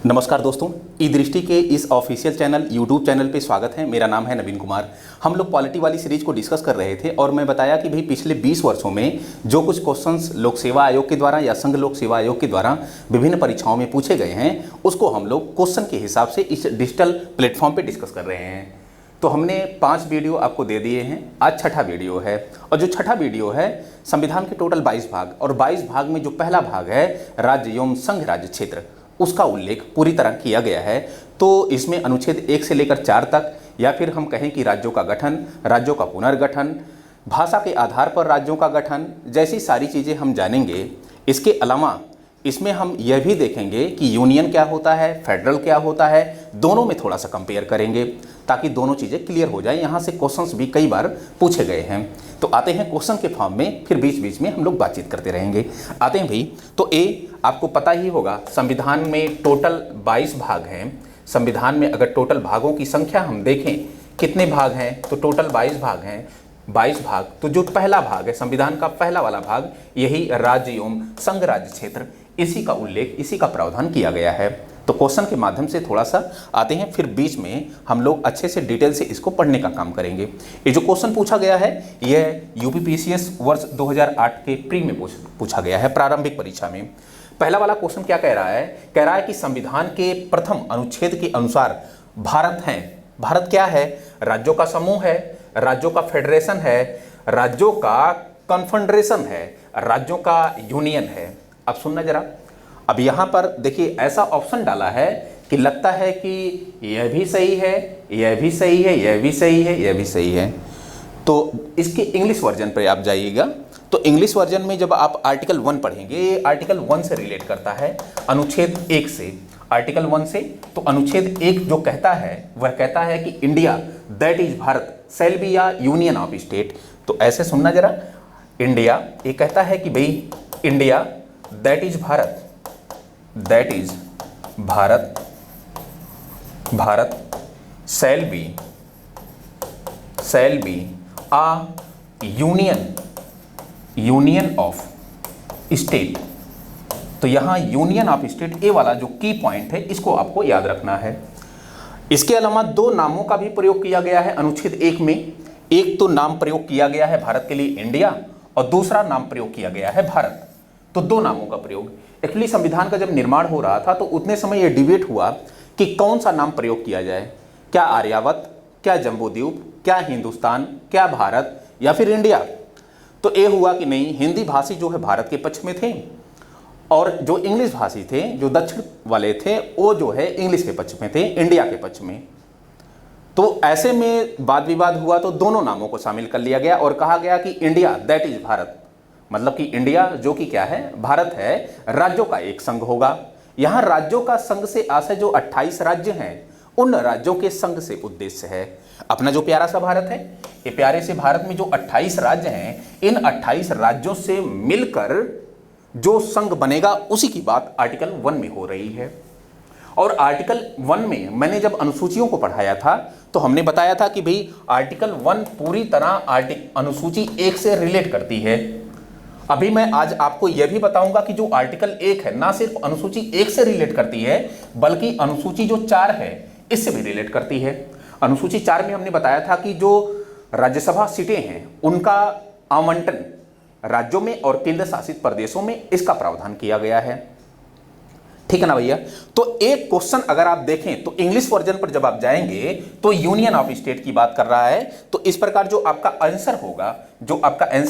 नमस्कार दोस्तों, ई दृष्टि के इस ऑफिशियल चैनल यूट्यूब चैनल पे स्वागत है। मेरा नाम है नवीन कुमार। हम लोग पॉलिटी वाली सीरीज को डिस्कस कर रहे थे और मैं बताया कि भाई पिछले 20 वर्षों में जो कुछ क्वेश्चंस लोक सेवा आयोग के द्वारा या संघ लोक सेवा आयोग के द्वारा विभिन्न परीक्षाओं में पूछे गए हैं, उसको हम लोग क्वेश्चन के हिसाब से इस डिजिटल प्लेटफॉर्म पर डिस्कस कर रहे हैं। तो हमने 5 वीडियो आपको दे दिए हैं, आज छठा वीडियो है। और जो छठा वीडियो है, संविधान के टोटल 22 भाग और 22 भाग में जो पहला भाग है राज्य एवं संघ राज्य क्षेत्र, उसका उल्लेख पूरी तरह किया गया है। तो इसमें अनुच्छेद 1 से लेकर 4 तक, या फिर हम कहें कि राज्यों का गठन, राज्यों का पुनर्गठन, भाषा के आधार पर राज्यों का गठन जैसी सारी चीज़ें हम जानेंगे। इसके अलावा इसमें हम यह भी देखेंगे कि यूनियन क्या होता है, फेडरल क्या होता है, दोनों में थोड़ा सा कंपेयर करेंगे ताकि दोनों चीज़ें क्लियर हो जाए। यहाँ से क्वेश्चंस भी कई बार पूछे गए हैं। तो आते हैं क्वेश्चन के फॉर्म में, फिर बीच बीच में हम लोग बातचीत करते रहेंगे। आते हैं भाई। तो ए आपको पता ही होगा, संविधान में टोटल 22 भाग हैं। संविधान में अगर टोटल भागों की संख्या हम देखें कितने भाग हैं, तो टोटल 22 भाग हैं। 22 भाग, तो जो पहला भाग है संविधान का पहला वाला भाग, यही राज्य एवं संघ राज्य क्षेत्र, इसी का उल्लेख, इसी का प्रावधान किया गया है। तो क्वेश्चन के माध्यम से थोड़ा सा आते हैं, फिर बीच में हम लोग अच्छे से डिटेल से इसको पढ़ने का काम करेंगे। ये जो क्वेश्चन पूछा गया है, यह यूपीपीसीएस वर्ष 2008 के प्री में पूछा गया है, प्रारंभिक परीक्षा में। पहला वाला क्वेश्चन क्या कह रहा है? कह रहा है कि संविधान के प्रथम अनुच्छेद के अनुसार भारत है। भारत क्या है? राज्यों का समूह है, राज्यों का फेडरेशन है, राज्यों का कन्फेडरेशन है, राज्यों का यूनियन है। अब सुनना जरा, अब यहाँ पर देखिए ऐसा ऑप्शन डाला है कि लगता है कि यह भी सही है, यह भी सही है, यह भी सही है, यह भी सही है। तो इसके इंग्लिश वर्जन पर आप जाइएगा, तो इंग्लिश वर्जन में जब आप आर्टिकल 1 पढ़ेंगे, ये आर्टिकल 1 से रिलेट करता है, अनुच्छेद 1 से। आर्टिकल 1 से, तो अनुच्छेद 1 जो कहता है वह कहता है कि India that is Bharat shall B या यूनियन ऑफ स्टेट। तो ऐसे सुनना जरा, इंडिया ये कहता है कि भाई India that is Bharat, that is Bharat, Bharat shall be a union, union of state. तो यहां यूनियन ऑफ स्टेट, ए वाला जो की पॉइंट है, इसको आपको याद रखना है। इसके अलावा 2 नामों का भी प्रयोग किया गया है अनुच्छेद 1 में। एक तो नाम प्रयोग किया गया है भारत के लिए इंडिया, और दूसरा नाम प्रयोग किया गया है भारत। तो 2 नामों का प्रयोग। एक्चुअली संविधान का जब निर्माण हो रहा था तो उतने समय यह डिबेट हुआ कि कौन सा नाम प्रयोग किया जाए, क्या आर्यावत, क्या जम्बूद्वीप, क्या हिंदुस्तान, क्या भारत, या फिर इंडिया। तो ये हुआ कि नहीं, हिंदी भाषी जो है भारत के पक्ष में थे, और जो इंग्लिश भाषी थे, जो दक्षिण वाले थे, वो जो है इंग्लिश के पक्ष में थे, इंडिया के पक्ष में। तो ऐसे में वाद विवाद हुआ, तो दोनों नामों को शामिल कर लिया गया और कहा गया कि इंडिया दैट इज भारत, मतलब कि इंडिया जो कि क्या है, भारत है, राज्यों का एक संघ होगा। यहाँ राज्यों का संघ से आशय जो 28 राज्य हैं, उन राज्यों के संघ से उद्देश्य है अपना जो प्यारा सा भारत है। ये प्यारे से भारत में जो 28 राज्य हैं, इन 28 राज्यों से मिलकर जो संघ बनेगा, उसी की बात आर्टिकल 1 में हो रही है। और आर्टिकल 1 में मैंने जब अनुसूचियों को पढ़ाया था तो हमने बताया था कि भाई आर्टिकल 1 पूरी तरह अनुसूची 1 से रिलेट करती है। अभी मैं आज आपको यह भी बताऊंगा कि जो आर्टिकल 1 है, ना सिर्फ अनुसूची 1 से रिलेट करती है, बल्कि अनुसूची जो 4 है, इससे भी रिलेट करती है। अनुसूची 4 में हमने बताया था कि जो राज्यसभा सीटें हैं, उनका आवंटन राज्यों में और केंद्र शासित प्रदेशों में, इसका प्रावधान किया गया है। ठीक है ना भैया? तो एक क्वेश्चन अगर आप देखें तो इंग्लिश वर्जन पर जब आप जाएंगे तो यूनियन ऑफ स्टेट की बात कर रहा है। तो इस प्रकार जो आपका आंसर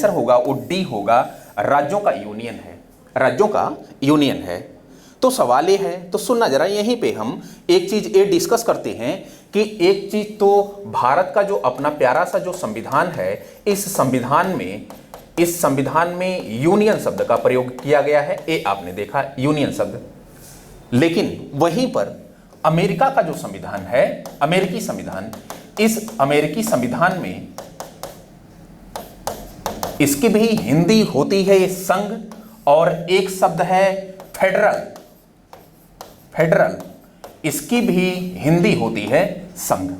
होगा, वो डी होगा, राज्यों का यूनियन है, राज्यों का यूनियन है। तो सवाल ये है, तो सुनना जरा, यहीं पे हम एक चीज ये डिस्कस करते हैं कि एक चीज तो भारत का जो अपना प्यारा सा जो संविधान है, इस संविधान में यूनियन शब्द का प्रयोग किया गया है। ये आपने देखा यूनियन शब्द। लेकिन वहीं पर अमेरिका का जो संविधान है, अमेरिकी संविधान, इस अमेरिकी संविधान में इसकी भी हिंदी होती है संघ, और एक शब्द है फेडरल, फेडरल, इसकी भी हिंदी होती है संघ।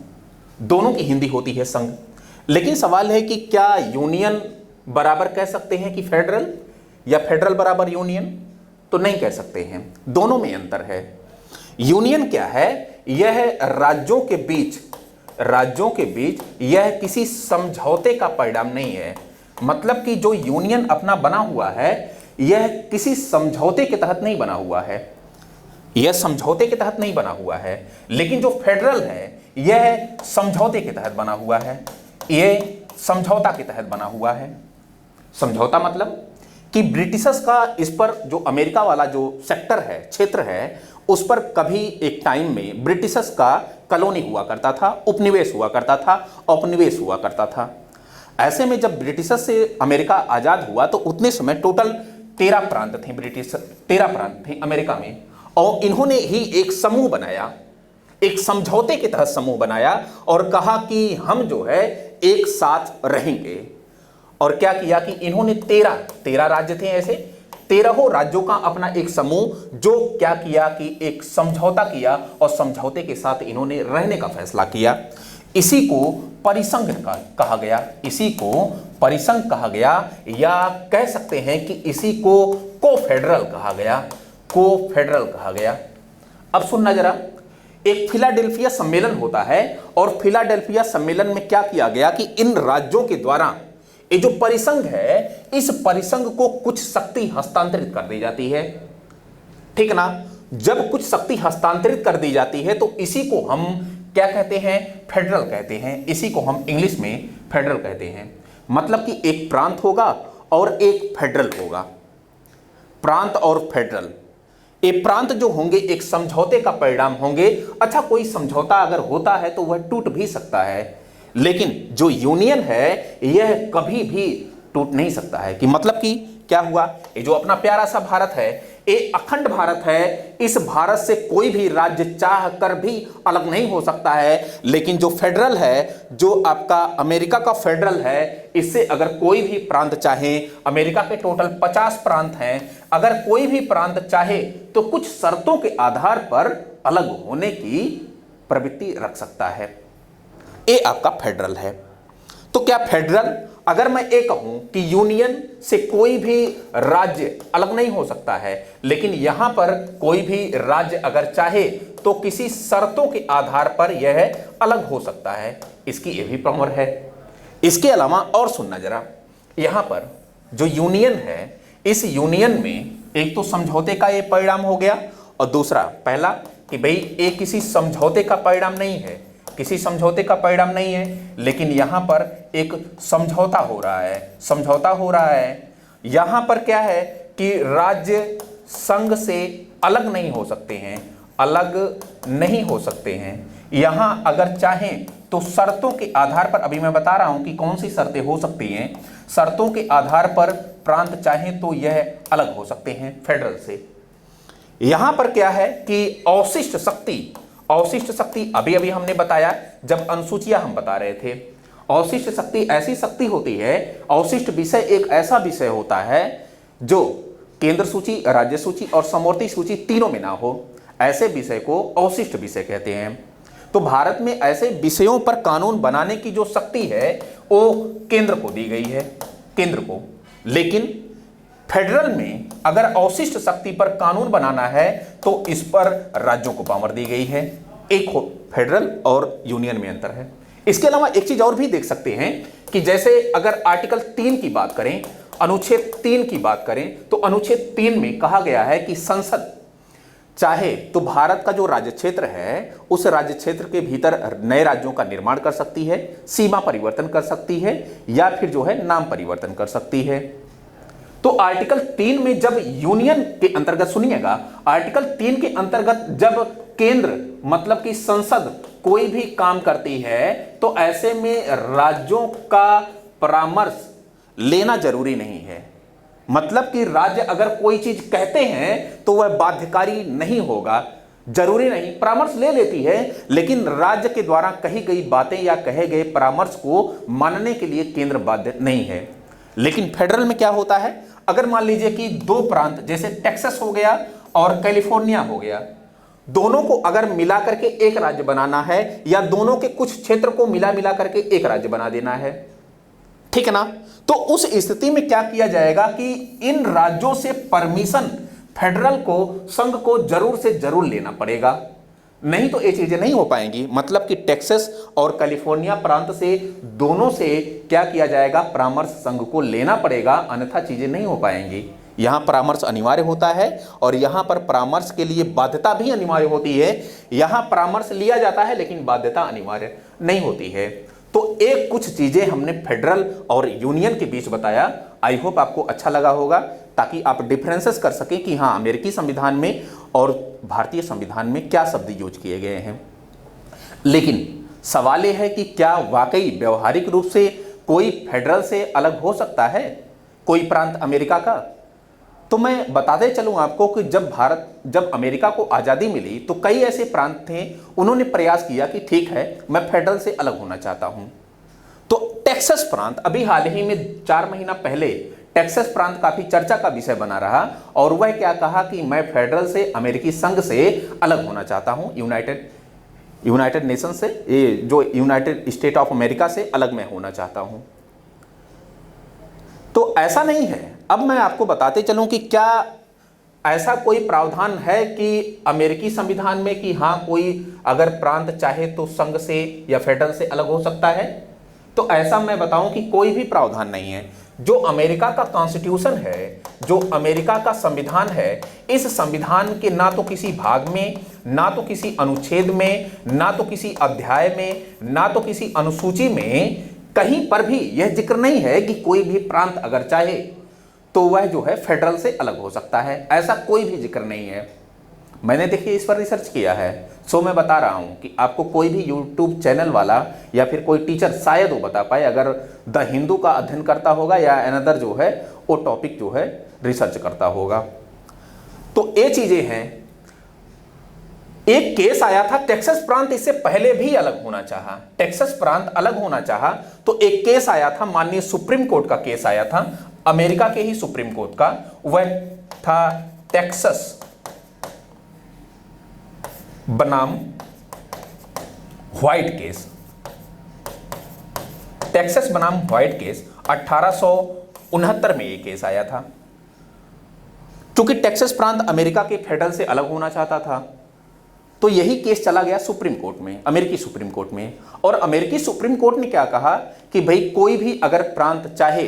दोनों की हिंदी होती है संघ। लेकिन सवाल है कि क्या यूनियन बराबर कह सकते हैं कि फेडरल, या फेडरल बराबर यूनियन? तो नहीं कह सकते हैं, दोनों में अंतर है। यूनियन क्या है? यह राज्यों के बीच यह किसी समझौते का परिणाम नहीं है। मतलब कि जो यूनियन अपना बना हुआ है यह किसी समझौते के तहत नहीं बना हुआ है, यह समझौते के तहत नहीं बना हुआ है। लेकिन जो फेडरल है यह समझौते के तहत बना हुआ है, यह समझौता के तहत बना हुआ है। समझौता मतलब कि ब्रिटिशर्स का इस पर जो अमेरिका वाला जो सेक्टर है, क्षेत्र है, उस पर कभी एक टाइम में ब्रिटिशर्स का कॉलोनी हुआ करता था, उपनिवेश हुआ करता था, औपनिवेश हुआ करता था। ऐसे में जब ब्रिटिशर्स से अमेरिका आजाद हुआ तो उतने समय टोटल 13 प्रांत थे, 13 प्रांत थे अमेरिका में, और इन्होंने ही एक समूह बनाया, एक समझौते के तहत समूह बनाया और कहा कि हम जो है एक साथ रहेंगे। और क्या किया कि इन्होंने 13 राज्य थे, ऐसे 13 राज्यों का अपना एक समूह जो क्या किया कि एक समझौता किया और समझौते के साथ इन्होंने रहने का फैसला किया। इसी को परिसंघ कहा गया, इसी को परिसंघ कहा गया, या कह सकते हैं कि इसी को कोफेडरल कहा गया, कोफेडरल कहा गया। अब सुनना जरा, एक फिलाडेल्फिया सम्मेलन होता है और फिलाडेल्फिया सम्मेलन में क्या किया गया कि इन राज्यों के द्वारा ये जो परिसंघ है, इस परिसंघ को कुछ शक्ति हस्तांतरित कर दी जाती है, ठीक ना। जब कुछ शक्ति हस्तांतरित कर दी जाती है तो इसी को हम क्या कहते हैं? फेडरल कहते हैं। इसी को हम इंग्लिश में फेडरल कहते हैं। मतलब कि एक प्रांत होगा और एक फेडरल होगा, प्रांत और फेडरल। ये प्रांत जो होंगे एक समझौते का परिणाम होंगे। अच्छा, कोई समझौता अगर होता है तो वह टूट भी सकता है, लेकिन जो यूनियन है यह कभी भी टूट नहीं सकता है। कि मतलब कि क्या हुआ, ये जो अपना प्यारा सा भारत है, ये अखंड भारत है, इस भारत से कोई भी राज्य चाह कर भी अलग नहीं हो सकता है। लेकिन जो फेडरल है, जो आपका अमेरिका का फेडरल है, इससे अगर कोई भी प्रांत चाहे, अमेरिका के टोटल 50 प्रांत हैं, अगर कोई भी प्रांत चाहे तो कुछ शर्तों के आधार पर अलग होने की प्रवृत्ति रख सकता है। ये आपका फेडरल है। तो क्या फेडरल, अगर मैं ये कहूं कि यूनियन से कोई भी राज्य अलग नहीं हो सकता है, लेकिन यहां पर कोई भी राज्य अगर चाहे तो किसी शर्तों के आधार पर यह अलग हो सकता है, इसकी ये भी पावर है। इसके अलावा और सुनना जरा, यहां पर जो यूनियन है, इस यूनियन में एक तो समझौते का ये परिणाम हो गया, और दूसरा पहला कि भाई ये किसी समझौते का परिणाम नहीं है, किसी समझौते का परिणाम नहीं है, लेकिन यहां पर एक समझौता हो रहा है, समझौता हो रहा है। यहां पर क्या है कि राज्य संघ से अलग नहीं हो सकते हैं, अलग नहीं हो सकते हैं। यहां अगर चाहें तो शर्तों के आधार पर, अभी मैं बता रहा हूं कि कौन सी शर्तें हो सकती हैं, शर्तों के आधार पर प्रांत चाहें तो यह अलग हो सकते हैं फेडरल से। यहां पर क्या है कि अवशिष्ट शक्ति, अवशिष्ट शक्ति अभी अभी हमने बताया जब अनुसूचियां हम बता रहे थे। अवशिष्ट शक्ति ऐसी शक्ति होती है, अवशिष्ट विषय एक ऐसा विषय होता है जो केंद्र सूची, राज्य सूची और समवर्ती सूची तीनों में ना हो, ऐसे विषय को अवशिष्ट विषय कहते हैं। तो भारत में ऐसे विषयों पर कानून बनाने की जो शक्ति है वो केंद्र को दी गई है, केंद्र को। लेकिन फेडरल में अगर अवशिष्ट शक्ति पर कानून बनाना है तो इस पर राज्यों को पावर दी गई है। एक फेडरल और यूनियन में अंतर है। इसके अलावा एक चीज और भी देख सकते हैं कि जैसे अगर आर्टिकल 3 की बात करें, अनुच्छेद 3 की बात करें, तो अनुच्छेद 3 में कहा गया है कि संसद चाहे तो भारत का जो राज्य क्षेत्र है उस राज्य क्षेत्र के भीतर नए राज्यों का निर्माण कर सकती है, सीमा परिवर्तन कर सकती है, या फिर जो है नाम परिवर्तन कर सकती है। तो आर्टिकल 3 में जब यूनियन के अंतर्गत, सुनिएगा, आर्टिकल 3 के अंतर्गत जब केंद्र मतलब कि संसद कोई भी काम करती है तो ऐसे में राज्यों का परामर्श लेना जरूरी नहीं है। मतलब कि राज्य अगर कोई चीज कहते हैं तो वह बाध्यकारी नहीं होगा, जरूरी नहीं, परामर्श ले लेती है, लेकिन राज्य के द्वारा कही गई बातें या कहे गए परामर्श को मानने के लिए केंद्र बाध्य नहीं है। लेकिन फेडरल में क्या होता है, अगर मान लीजिए कि दो प्रांत जैसे टेक्सास हो गया और कैलिफोर्निया हो गया, दोनों को अगर मिला करके एक राज्य बनाना है या दोनों के कुछ क्षेत्र को मिला करके एक राज्य बना देना है, ठीक है ना, तो उस स्थिति में क्या किया जाएगा कि इन राज्यों से परमिशन फेडरल को, संघ को जरूर से जरूर लेना पड़ेगा, नहीं तो ये चीजें नहीं हो पाएंगी। मतलब कि टेक्सास और कैलिफोर्निया प्रांत से दोनों से क्या किया जाएगा, परामर्श संघ को लेना पड़ेगा, अन्यथा चीजें नहीं हो पाएंगी। यहां परामर्श अनिवार्य होता है और यहां पर परामर्श के लिए बाध्यता भी अनिवार्य होती है। यहां परामर्श लिया जाता है लेकिन बाध्यता अनिवार्य नहीं होती है। तो एक कुछ चीजें हमने फेडरल और यूनियन के बीच बताया। आई होप आपको अच्छा लगा होगा, ताकि आप डिफरेंसेस कर सकें कि हाँ, अमेरिकी संविधान में और भारतीय संविधान में क्या शब्द यूज किए गए हैं। लेकिन सवाल यह है कि क्या वाकई व्यवहारिक रूप से कोई फेडरल से अलग हो सकता है, कोई प्रांत अमेरिका का? तो मैं बताते चलूं आपको कि जब अमेरिका को आज़ादी मिली तो कई ऐसे प्रांत थे, उन्होंने प्रयास किया कि ठीक है, मैं फेडरल से अलग होना चाहता हूं। तो टेक्सास प्रांत अभी हाल ही में 4 महीना पहले टेक्सास प्रांत काफी चर्चा का विषय बना रहा और वह क्या कहा कि मैं फेडरल से, अमेरिकी संघ से अलग होना चाहता हूं, यूनाइटेड नेशन से, ये जो यूनाइटेड स्टेट ऑफ अमेरिका से अलग मैं होना चाहता हूं। तो ऐसा नहीं है। अब मैं आपको बताते चलूं कि क्या ऐसा कोई प्रावधान है कि अमेरिकी संविधान में कि हाँ, कोई अगर प्रांत चाहे तो संघ से या फेडरल से अलग हो सकता है? तो ऐसा मैं बताऊं कि कोई भी प्रावधान नहीं है। जो अमेरिका का कॉन्स्टिट्यूशन है, जो अमेरिका का संविधान है, इस संविधान के ना तो किसी भाग में, ना तो किसी अनुच्छेद में, ना तो किसी अध्याय में, ना तो किसी अनुसूची में कहीं पर भी यह जिक्र नहीं है कि कोई भी प्रांत अगर चाहे तो वह जो है फेडरल से अलग हो सकता है। ऐसा कोई भी जिक्र नहीं है। मैंने देखिए इस पर रिसर्च किया है। सो मैं बता रहा हूं कि आपको कोई भी यूट्यूब चैनल वाला या फिर कोई टीचर शायद वो बता पाए, अगर द हिंदू का अध्ययन करता होगा या अनदर जो है वो टॉपिक जो है रिसर्च करता होगा। तो ये चीजें हैं। एक केस आया था, टेक्सास प्रांत इससे पहले भी अलग होना चाहा, टेक्सास प्रांत अलग होना चाहा, तो एक केस आया था, माननीय सुप्रीम कोर्ट का केस आया था, अमेरिका के ही सुप्रीम कोर्ट का। वह था टेक्सास बनाम व्हाइट केस। टेक्सास बनाम व्हाइट केस 1869 में यह केस आया था। क्योंकि टेक्सास प्रांत अमेरिका के फेडरल से अलग होना चाहता था, तो यही केस चला गया सुप्रीम कोर्ट में, अमेरिकी सुप्रीम कोर्ट में। और अमेरिकी सुप्रीम कोर्ट ने क्या कहा कि भाई कोई भी अगर प्रांत चाहे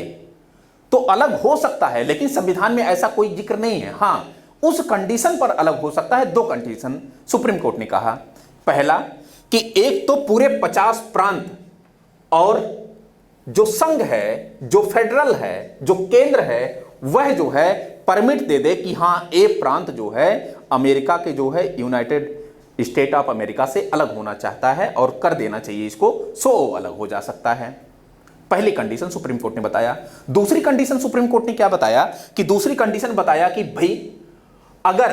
तो अलग हो सकता है, लेकिन संविधान में ऐसा कोई जिक्र नहीं है। हां, उस कंडीशन पर अलग हो सकता है। 2 कंडीशन सुप्रीम कोर्ट ने कहा। पहला कि एक तो पूरे 50 प्रांत और जो संघ है, जो फेडरल है, जो केंद्र है, वह जो है परमिट दे दे कि हां, ए प्रांत जो है अमेरिका के जो है यूनाइटेड स्टेट ऑफ अमेरिका से अलग होना चाहता है और कर देना चाहिए इसको, सो अलग हो जा सकता है। पहली कंडीशन सुप्रीम कोर्ट ने बताया। दूसरी कंडीशन सुप्रीम कोर्ट ने क्या बताया कि दूसरी कंडीशन बताया कि भाई अगर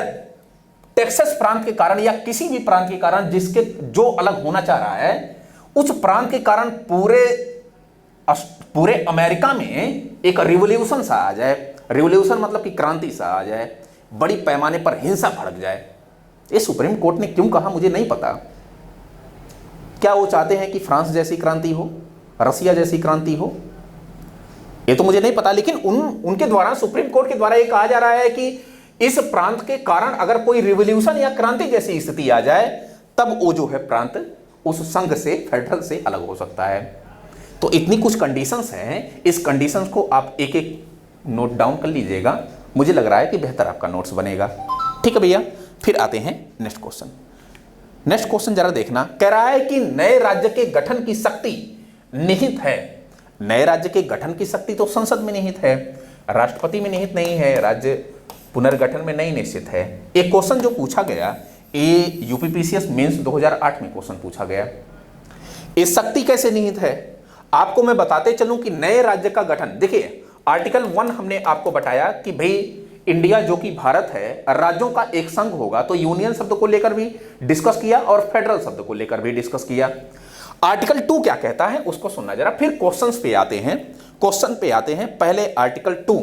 टेक्सास प्रांत के कारण या किसी भी प्रांत के कारण जिसके जो अलग होना चाह रहा है, उस प्रांत के कारण पूरे अमेरिका में एक रिवॉल्यूशन सा आ जाए। रिवॉल्यूशन मतलब कि क्रांति सा आ जाए, बड़ी पैमाने पर हिंसा भड़क जाए। ये सुप्रीम कोर्ट ने क्यों कहा मुझे नहीं पता। क्या वो चाहते हैं कि फ्रांस जैसी क्रांति हो, रसिया जैसी क्रांति हो, ये तो मुझे नहीं पता। लेकिन उनके द्वारा, सुप्रीम कोर्ट के द्वारा ये कहा जा रहा है कि इस प्रांत के कारण अगर कोई रिवॉल्यूशन या क्रांति जैसी स्थिति आ जाए, तब वो जो है प्रांत उस संघ से, फेडरल से अलग हो सकता है। तो इतनी कुछ कंडीशंस हैं। इस कंडीशंस को आप एक एक नोट डाउन कर लीजिएगा। मुझे लग रहा है कि बेहतर आपका नोट्स बनेगा। ठीक है भैया, फिर आते हैं नेक्स्ट क्वेश्चन। नेक्स्ट क्वेश्चन जरा देखना। कह रहा है कि नए राज्य के गठन की शक्ति निहित है। नए राज्य के गठन की शक्ति तो संसद में निहित है, राष्ट्रपति में निहित नहीं है, राज्य पुनर्गठन में नहीं निश्चित है। एक क्वेश्चन जो पूछा गया, ये यूपीपीसीएस मेंस 2008 में क्वेश्चन पूछा गया। ये शक्ति कैसे निहित है आपको मैं बताते चलूं कि नए राज्य का गठन, देखिए आर्टिकल 1 हमने आपको बताया कि भाई इंडिया जो कि भारत है, राज्यों का एक संघ होगा, तो यूनियन शब्द को लेकर भी डिस्कस किया और फेडरल शब्द को लेकर भी डिस्कस किया। आर्टिकल 2 क्या कहता है उसको सुनना जरा, फिर क्वेश्चंस पे आते हैं। क्वेश्चन पे आते हैं। पहले आर्टिकल 2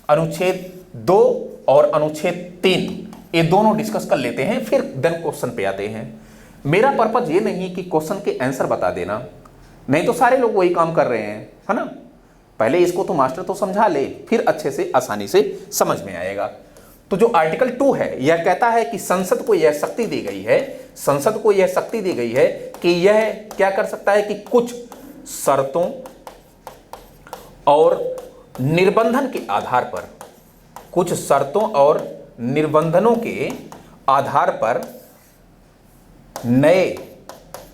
अनुच्छेद 2 और अनुच्छेद 3 ये दोनों डिस्कस कर लेते हैं, फिर देन क्वेश्चन पे आते हैं। मेरा पर्पज ये नहीं कि क्वेश्चन के आंसर बता देना, नहीं तो सारे लोग वही काम कर रहे हैं, है ना। पहले इसको तो मास्टर तो समझा ले, फिर अच्छे से आसानी से समझ में आएगा। तो जो आर्टिकल 2 है यह कहता है कि संसद को यह शक्ति दी गई है, संसद को यह शक्ति दी गई है कि यह क्या कर सकता है कि कुछ शर्तों और निर्बंधन के आधार पर, कुछ शर्तों और निर्बंधनों के आधार पर नए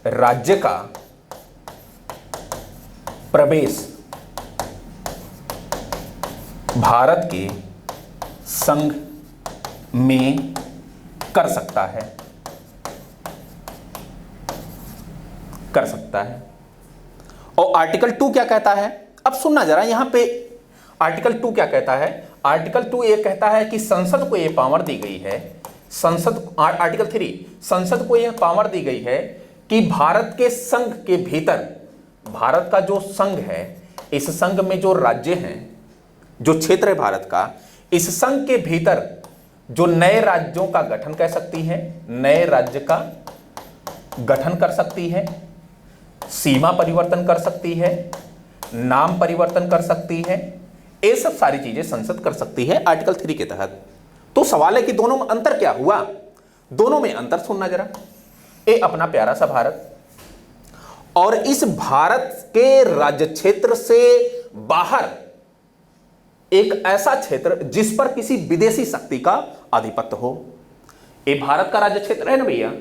राज्य का प्रवेश भारत के संघ में कर सकता है, कर सकता है। और आर्टिकल 2 क्या कहता है, अब सुनना जरा यहां पे। आर्टिकल 2 क्या कहता है? आर्टिकल 2 ये कहता है कि संसद को ये पावर दी गई है, आर्टिकल 3, संसद को यह पावर दी गई है कि भारत के संघ के भीतर, भारत का जो संघ है, इस संघ में जो राज्य हैं, जो क्षेत्र है भारत का, इस संघ के भीतर जो नए राज्यों का गठन कर सकती है, नए राज्य का गठन कर सकती है, सीमा परिवर्तन कर सकती है, नाम परिवर्तन कर सकती है, ये सब सारी चीजें संसद कर सकती है आर्टिकल 3 के तहत। तो सवाल है कि दोनों में अंतर क्या हुआ? दोनों में अंतर सुनना जरा। ये अपना प्यारा सा भारत, और इस भारत के राज्य क्षेत्र से बाहर एक ऐसा क्षेत्र जिस पर किसी विदेशी शक्ति का आधिपत्य हो। ये भारत का राज्य क्षेत्र है ना भैया।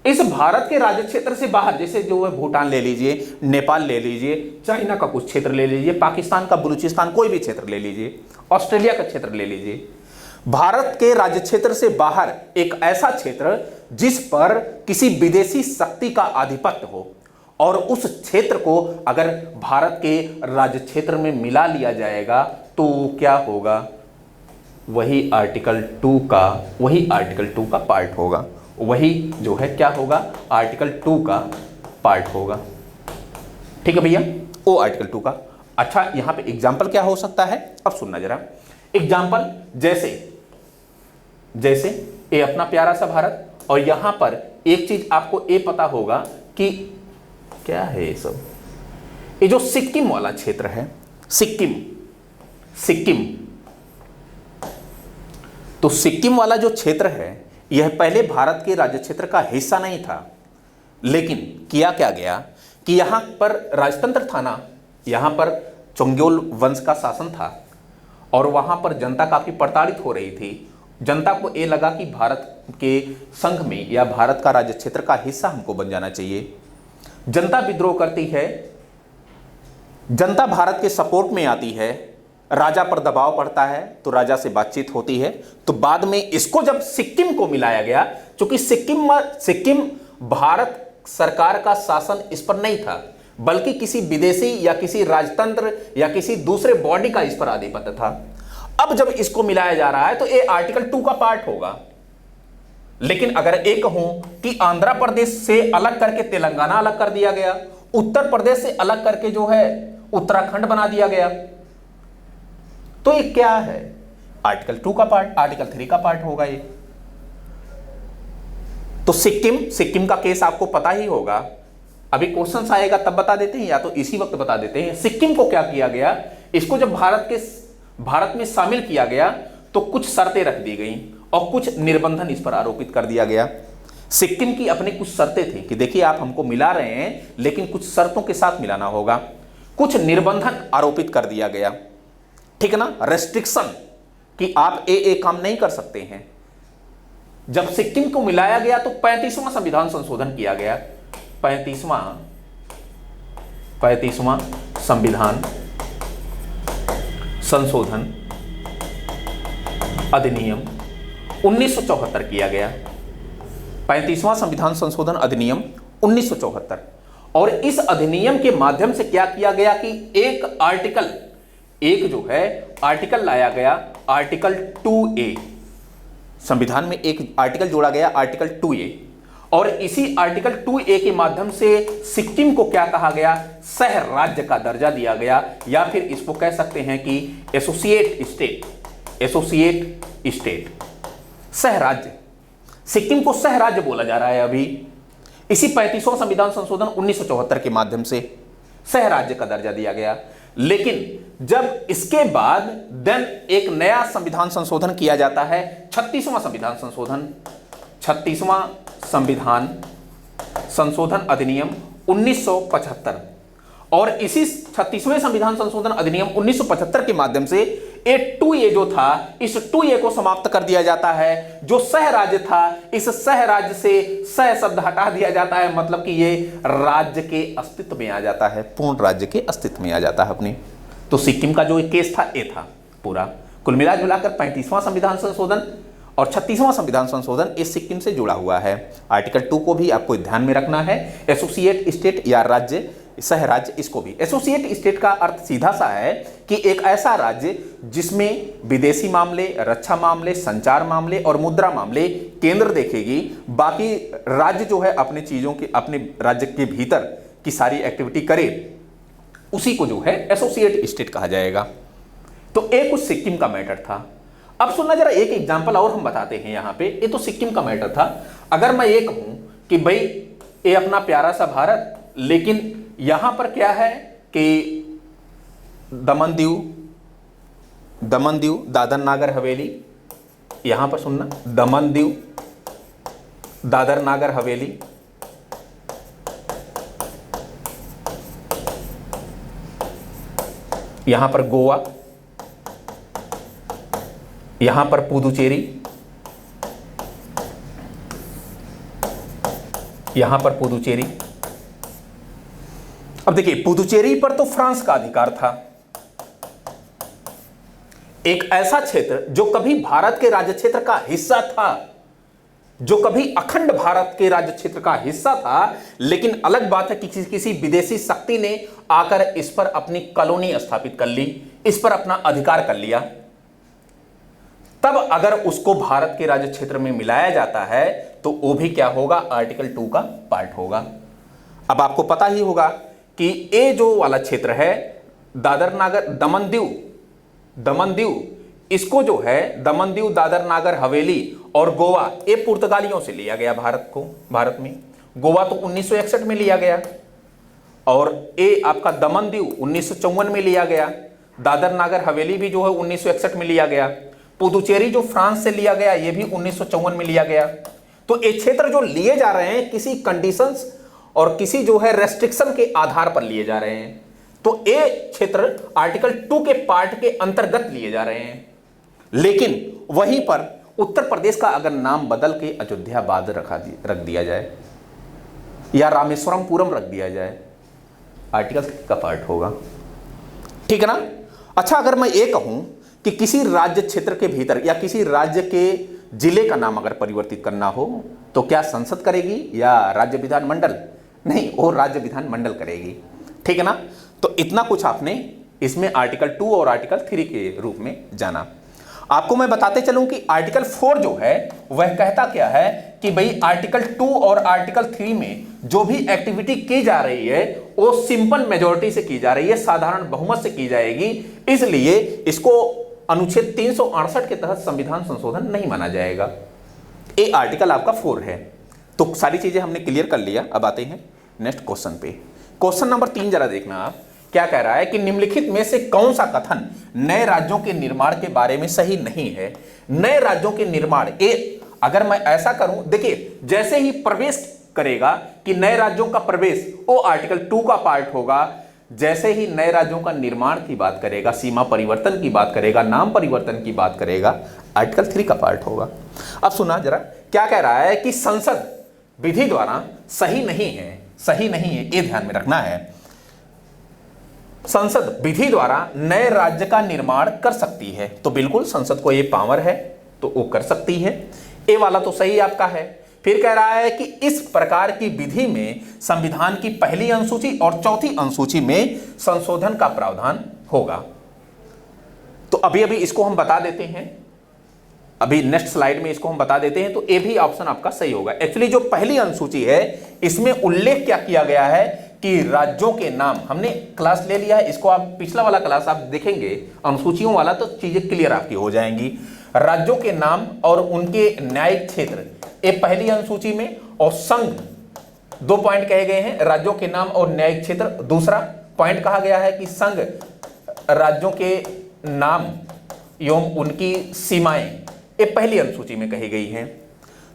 इस भारत के राज्य क्षेत्र से बाहर, जैसे जो है भूटान ले लीजिए, नेपाल ले लीजिए, चाइना का कुछ क्षेत्र ले लीजिए, पाकिस्तान का बलूचिस्तान, कोई भी क्षेत्र ले लीजिए, ऑस्ट्रेलिया का क्षेत्र ले लीजिए, भारत के राज्य क्षेत्र से बाहर एक ऐसा क्षेत्र जिस पर किसी विदेशी शक्ति का आधिपत्य हो, और उस क्षेत्र को अगर भारत के राज्य क्षेत्र में मिला लिया जाएगा तो क्या होगा? वही आर्टिकल 2 का पार्ट होगा। वही जो है क्या होगा? आर्टिकल 2 का पार्ट होगा। ठीक है भैया, वो आर्टिकल 2 का। अच्छा, यहां पे एग्जाम्पल क्या हो सकता है? अब सुनना जरा। एग्जाम्पल जैसे ये अपना प्यारा सा भारत, और यहां पर एक चीज आपको ये पता होगा कि क्या है ये सब, ये जो सिक्किम वाला क्षेत्र है, सिक्किम, तो सिक्किम वाला जो क्षेत्र है यह पहले भारत के राज्य क्षेत्र का हिस्सा नहीं था, लेकिन किया क्या गया कि यहां पर राजतंत्र था ना, यहां पर चोंग्योल वंश का शासन था, और वहां पर जनता काफी प्रताड़ित हो रही थी। जनता को ये लगा कि भारत के संघ में या भारत का राज्य क्षेत्र का हिस्सा हमको बन जाना चाहिए। जनता विद्रोह करती है, जनता भारत के सपोर्ट में आती है, राजा पर दबाव पड़ता है तो राजा से बातचीत होती है। तो बाद में इसको जब सिक्किम को मिलाया गया, क्योंकि सिक्किम भारत सरकार का शासन इस पर नहीं था, बल्कि किसी विदेशी या किसी राजतंत्र या किसी दूसरे बॉडी का इस पर आधिपत्य था। अब जब इसको मिलाया जा रहा है तो ये आर्टिकल 2 का पार्ट होगा। लेकिन अगर एक कहूं कि आंध्र प्रदेश से अलग करके तेलंगाना अलग कर दिया गया, उत्तर प्रदेश से अलग करके जो है उत्तराखंड बना दिया गया, तो ये क्या है? आर्टिकल 2 का पार्ट, आर्टिकल 3 का पार्ट होगा ये। तो सिक्किम का केस आपको पता ही होगा। अभी क्वेश्चन आएगा तब बता देते हैं, या तो इसी वक्त बता देते हैं। सिक्किम को क्या किया गया? इसको जब भारत में शामिल किया गया तो कुछ शर्तें रख दी गई और कुछ निर्बंधन इस पर आरोपित कर दिया गया। सिक्किम की अपनी कुछ शर्तें थी कि देखिए आप हमको मिला रहे हैं, लेकिन कुछ शर्तों के साथ मिलाना होगा। कुछ निर्बंधन आरोपित कर दिया गया, ठीक है ना, रेस्ट्रिक्शन, कि आप ए काम नहीं कर सकते हैं। जब सिक्किम को मिलाया गया तो 35वां संविधान संशोधन किया गया। 35वां संविधान संशोधन अधिनियम 1974 किया गया। 35वां संविधान संशोधन अधिनियम 1974, और इस अधिनियम के माध्यम से क्या किया गया कि एक आर्टिकल लाया गया, आर्टिकल 2A। संविधान में एक आर्टिकल जोड़ा गया, आर्टिकल 2A, और इसी आर्टिकल 2A के माध्यम से सिक्किम को क्या कहा गया? सह राज्य का दर्जा दिया गया, या फिर इसको कह सकते हैं कि एसोसिएट स्टेट, सह राज्य। सिक्किम को सह राज्य बोला जा रहा है अभी। इसी 35वां संविधान संशोधन 1974 के माध्यम से सह राज्य का दर्जा दिया गया। लेकिन जब इसके बाद देन एक नया संविधान संशोधन किया जाता है, 36वां संविधान संशोधन, 36वां संविधान संशोधन अधिनियम 1975। और इसी 36वें संविधान संशोधन अधिनियम 1975 के माध्यम से ए 2A जो था, इस 2A को समाप्त कर दिया जाता है। जो सह राज्य था, इस सह राज्य से सह शब्द हटा दिया जाता है, मतलब कि ये राज्य के अस्तित्व में आ जाता है, पूर्ण राज्य के अस्तित्व में आ जाता है अपनी। तो सिक्किम का जो केस था ये था पूरा। कुल मिला जुलाकर 35वां संविधान संशोधन और 36वां संविधान संशोधन इस सिक्किम से जुड़ा हुआ है। आर्टिकल 2 को भी आपको ध्यान में रखना है। एसोसिएट स्टेट या राज्य, सह राज्य, इसको भी। एसोसिएट स्टेट का अर्थ सीधा सा है कि एक ऐसा राज्य जिसमें विदेशी मामले, रक्षा मामले, संचार मामले और मुद्रा मामले केंद्र देखेगी, बाकी राज्य जो है अपने चीजों के, अपने राज्य के भीतर की सारी एक्टिविटी करे, उसी को जो है एसोसिएट स्टेट कहा जाएगा। तो एक कुछ सिक्किम का मैटर था। अब सुनना जरा, एक एग्जांपल और हम बताते हैं यहां पे। ये तो सिक्किम का मैटर था। अगर मैं ये कहूं कि भाई ये अपना प्यारा सा भारत, लेकिन यहां पर क्या है कि दमन दीव, दादर नागर हवेली, यहां पर सुनना, दमन दीव, दादर नागर हवेली, यहां पर गोवा, यहां पर पुदुचेरी, यहां पर पुदुचेरी। अब देखिए, पुदुचेरी पर तो फ्रांस का अधिकार था। एक ऐसा क्षेत्र जो कभी भारत के राज्य क्षेत्र का हिस्सा था, जो कभी अखंड भारत के राज्य क्षेत्र का हिस्सा था, लेकिन अलग बात है कि किसी विदेशी शक्ति ने आकर इस पर अपनी कॉलोनी स्थापित कर ली, इस पर अपना अधिकार कर लिया। तब अगर उसको भारत के राज्य क्षेत्र में मिलाया जाता है तो वो भी क्या होगा, आर्टिकल 2 का पार्ट होगा। अब आपको पता ही होगा कि ये जो वाला क्षेत्र है दादर नागर, दमन दीव, इसको जो है दमन दीव, दादर नागर हवेली और गोवा, ये पुर्तगालियों से लिया गया भारत में। गोवा तो 1961 में लिया गया, और ये आपका दमन दीव 1954 में लिया गया। दादर नागर हवेली भी जो है 1961 में लिया गया। पुदुचेरी जो फ्रांस से लिया गया, ये भी 1954 में लिया गया। तो ये क्षेत्र जो लिए जा रहे हैं किसी कंडीशंस और किसी जो है रेस्ट्रिक्शन के आधार पर लिए जा रहे हैं। तो ये क्षेत्र आर्टिकल 2 के पार्ट के अंतर्गत लिए जा रहे हैं। लेकिन वहीं पर उत्तर प्रदेश का अगर नाम बदल के अयोध्या बाद रख दिया जाए या रामेश्वरम पुरम रख दिया जाए, आर्टिकल 3 का पार्ट होगा। ठीक है ना। अच्छा, अगर मैं ये कहूं कि किसी राज्य क्षेत्र के भीतर या किसी राज्य के जिले का नाम अगर परिवर्तित करना हो तो क्या संसद करेगी या राज्य विधानमंडल? नहीं, वो राज्य विधानमंडल करेगी। ठीक है ना। तो इतना कुछ आपने इसमें आर्टिकल 2 और आर्टिकल 3 के रूप में जाना। आपको मैं बताते चलूं कि आर्टिकल 4 जो है वह कहता क्या है कि भाई आर्टिकल 2 और आर्टिकल 3 में जो भी एक्टिविटी की जा रही है वो सिंपल मेजॉरिटी से की जा रही है, साधारण बहुमत से की जाएगी, इसलिए इसको अनुच्छेद 368 के तहत संविधान संशोधन नहीं माना जाएगा। ये आर्टिकल आपका 4 है। तो सारी चीजें हमने क्लियर कर लिया। अब आते हैं नेक्स्ट क्वेश्चन पे। क्वेश्चन नंबर 3 जरा देखना आप क्या कह रहा है कि निम्नलिखित में से कौन सा कथन नए राज्यों के निर्माण के बारे में सही नहीं है। नए राज्यों के निर्माण, अगर मैं ऐसा करूं, देखिए जैसे ही प्रवेश करेगा कि नए राज्यों का प्रवेश, वो आर्टिकल 2 का पार्ट होगा। जैसे ही नए राज्यों का निर्माण की बात करेगा, सीमा परिवर्तन की बात करेगा, नाम परिवर्तन की बात करेगा, आर्टिकल 3 का पार्ट होगा। अब सुना जरा क्या कह रहा है कि संसद विधि द्वारा सही नहीं है, ये ध्यान में रखना है। संसद विधि द्वारा नए राज्य का निर्माण कर सकती है, तो बिल्कुल संसद को ये पावर है तो वो कर सकती है। ये वाला तो सही आपका है। फिर कह रहा है कि इस प्रकार की विधि में संविधान की पहली अनुसूची और चौथी अनुसूची में संशोधन का प्रावधान होगा। तो अभी इसको हम बता देते हैं, अभी नेक्स्ट स्लाइड में इसको हम बता देते हैं। तो ये भी ऑप्शन आपका सही होगा। एक्चुअली जो पहली अनुसूची है इसमें उल्लेख क्या किया गया है कि राज्यों के नाम, हमने क्लास ले लिया है इसको, आप पिछला वाला क्लास आप देखेंगे अनुसूचियों वाला तो चीजें क्लियर आपकी हो जाएंगी। राज्यों के नाम और उनके न्यायिक क्षेत्र, ये पहली अनुसूची में, और संघ 2 पॉइंट कहे गए हैं, राज्यों के नाम और न्यायिक क्षेत्र। दूसरा पॉइंट कहा गया है कि संघ राज्यों के नाम एवं उनकी सीमाएं ये पहली अनुसूची में कही गई हैं।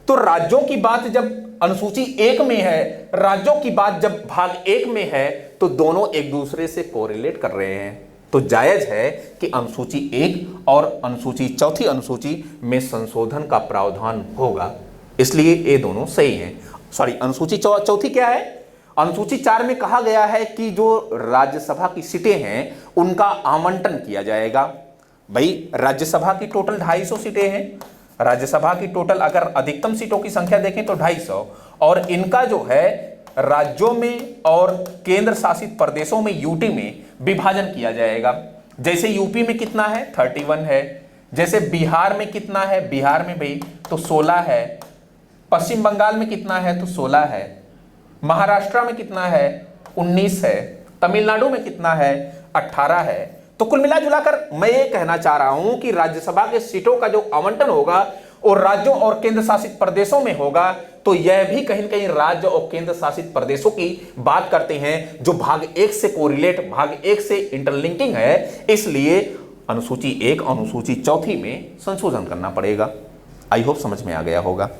तो राज्यों की बात जब अनुसूची 1 में है, राज्यों की बात जब भाग 1 में है, तो दोनों एक दूसरे से कोरिलेट कर रहे हैं। तो जायज है कि अनुसूची 1 और अनुसूची चौथी अनुसूची में संशोधन का प्रावधान होगा, इसलिए ये दोनों सही हैं। सॉरी, अनुसूची चौथी क्या है? अनुसूची 4 में कहा गया है कि जो राज्यसभा की सीटें हैं उनका आवंटन किया जाएगा। भाई, राज्यसभा की टोटल 250 सीटें हैं। राज्यसभा की टोटल अगर अधिकतम सीटों की संख्या देखें तो 250, और इनका जो है राज्यों में और केंद्र शासित प्रदेशों में यूटी में विभाजन किया जाएगा। जैसे यूपी में कितना है? 31 है। जैसे बिहार में कितना है? बिहार में भाई तो 16 है। पश्चिम बंगाल में कितना है? तो 16 है। महाराष्ट्र में कितना है? 19 है। तमिलनाडु में कितना है? 18 है। तो कुल मिला जुलाकर मैं ये कहना चाह रहा हूं कि राज्यसभा के सीटों का जो आवंटन होगा और राज्यों और केंद्र शासित प्रदेशों में होगा, तो यह भी कहीं न कहीं राज्य और केंद्र शासित प्रदेशों की बात करते हैं, जो भाग 1 से कोरिलेट, भाग 1 से इंटरलिंकिंग है। इसलिए अनुसूची 1 अनुसूची चौथी में संशोधन करना पड़ेगा। आई होप समझ में आ गया होगा।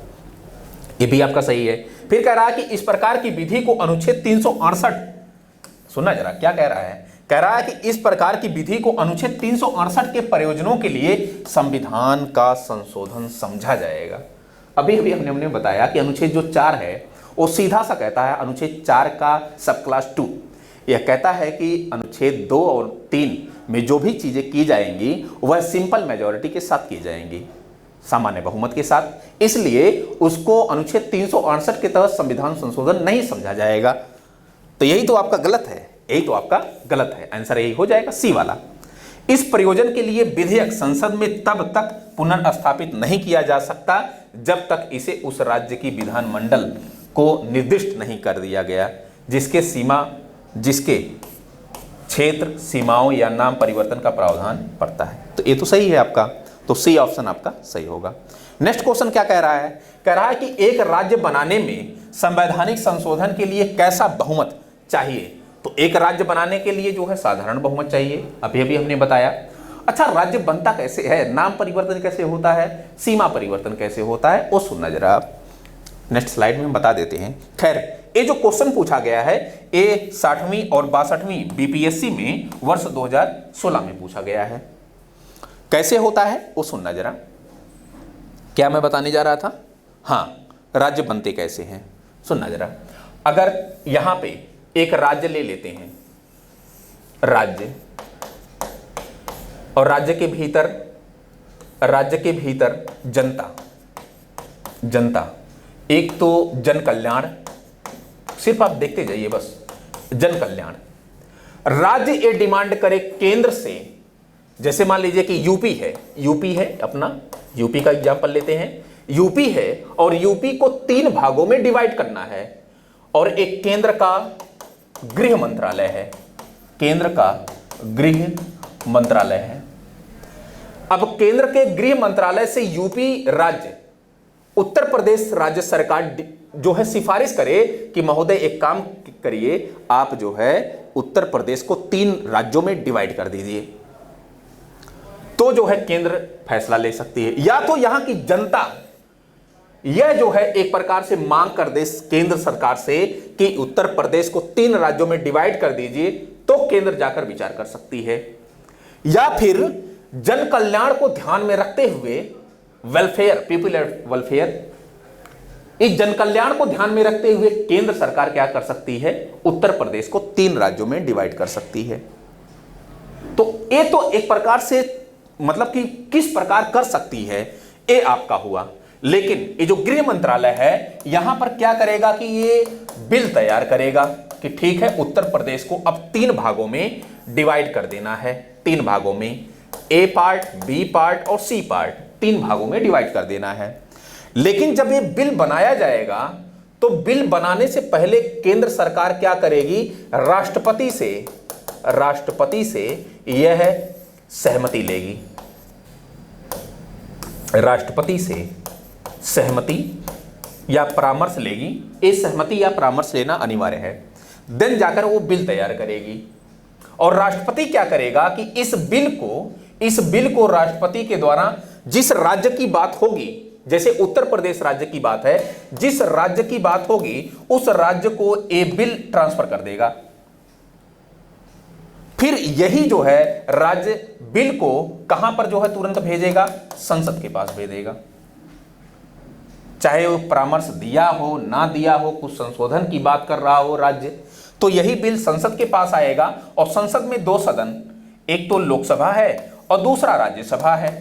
ये भी आपका सही है। फिर कह रहा है कि इस प्रकार की विधि को अनुच्छेद 368, सुनना जरा क्या कह रहा है? कह रहा है कि इस प्रकार की विधि को अनुच्छेद 368 के प्रयोजनों के लिए संविधान का संशोधन समझा जाएगा। अभी हमने बताया कि अनुच्छेद जो 4 है वो सीधा सा कहता है, अनुच्छेद 4 का सब क्लास 2 यह कहता है कि अनुच्छेद 2 और 3 में जो भी चीजें की जाएंगी वह सिंपल मेजॉरिटी के साथ की जाएंगी, सामान्य बहुमत के साथ। इसलिए उसको अनुच्छेद 368 के तहत संविधान संशोधन नहीं समझा जाएगा। तो यही तो आपका गलत है, यही तो आपका गलत है। आंसर यही हो जाएगा, सी वाला। इस प्रयोजन के लिए विधेयक संसद में तब तक पुनर्स्थापित नहीं किया जा सकता जब तक इसे उस राज्य की विधानमंडल को निर्दिष्ट नहीं कर दिया गया जिसके क्षेत्र सीमाओं या नाम परिवर्तन का प्रावधान पड़ता है। तो ये तो सही है आपका, तो सी ऑप्शन आपका सही होगा। नेक्स्ट क्वेश्चन क्या कह रहा है? कह रहा है कि एक राज्य बनाने में संवैधानिक संशोधन के लिए कैसा बहुमत चाहिए? तो एक राज्य बनाने के लिए जो है साधारण बहुमत चाहिए, अभी हमने बताया। अच्छा, राज्य बनता कैसे है? नाम परिवर्तन कैसे होता है? सीमा परिवर्तन कैसे होता है? वो सुनना जरा आप। नेक्स्ट स्लाइड में हम बता देते हैं। खैर, ये जो क्वेश्चन पूछा गया है ये 60वीं और 62वीं बीपीएससी में वर्ष 2016 में पूछा गया है। कैसे होता है वो सुनना जरा। क्या मैं बताने जा रहा था? हाँ, राज्य बनते कैसे हैं, सुनना जरा। अगर यहां पे एक राज्य ले लेते हैं, राज्य, और राज्य के भीतर जनता, एक तो जन कल्याण, सिर्फ आप देखते जाइए बस, जन कल्याण। राज्य ये डिमांड करे केंद्र से, जैसे मान लीजिए कि यूपी है अपना, यूपी का एग्जांपल लेते हैं। यूपी है और यूपी को 3 भागों में डिवाइड करना है, और एक केंद्र का गृह मंत्रालय है, केंद्र का गृह मंत्रालय है। अब केंद्र के गृह मंत्रालय से यूपी राज्य, उत्तर प्रदेश राज्य सरकार जो है सिफारिश करे कि महोदय एक काम करिए, आप जो है उत्तर प्रदेश को 3 राज्यों में डिवाइड कर दीजिए, तो जो है केंद्र फैसला ले सकती है। या तो यहां की जनता यह जो है एक प्रकार से मांग कर दे केंद्र सरकार से कि उत्तर प्रदेश को 3 राज्यों में डिवाइड कर दीजिए, तो केंद्र जाकर विचार कर सकती है। या फिर जन कल्याण को ध्यान में रखते हुए वेलफेयर, पीपुलर वेलफेयर, इस जन कल्याण को ध्यान में रखते हुए केंद्र सरकार क्या कर सकती है? उत्तर प्रदेश को 3 राज्यों में डिवाइड कर सकती है। तो ये तो एक प्रकार से मतलब कि किस प्रकार कर सकती है ये आपका हुआ। लेकिन ये जो गृह मंत्रालय है यहां पर क्या करेगा कि ये बिल तैयार करेगा कि ठीक है उत्तर प्रदेश को अब 3 भागों में डिवाइड कर देना है, 3 भागों में, ए पार्ट, बी पार्ट और सी पार्ट, 3 भागों में डिवाइड कर देना है। लेकिन जब ये बिल बनाया जाएगा तो बिल बनाने से पहले केंद्र सरकार क्या करेगी? राष्ट्रपति से यह सहमति लेगी, राष्ट्रपति से सहमति या परामर्श लेगी। ये सहमति या परामर्श लेना अनिवार्य है। देन जाकर वो बिल तैयार करेगी, और राष्ट्रपति क्या करेगा कि इस बिल को राष्ट्रपति के द्वारा जिस राज्य की बात होगी, जैसे उत्तर प्रदेश राज्य की बात है, जिस राज्य की बात होगी उस राज्य को ये बिल ट्रांसफर कर देगा। फिर यही जो है राज्य बिल को कहां पर जो है तुरंत भेजेगा, संसद के पास भेजेगा। चाहे वो परामर्श दिया हो ना दिया हो, कुछ संशोधन की बात कर रहा हो राज्य, तो यही बिल संसद के पास आएगा और संसद में दो सदन, एक तो लोकसभा है और दूसरा राज्यसभा है।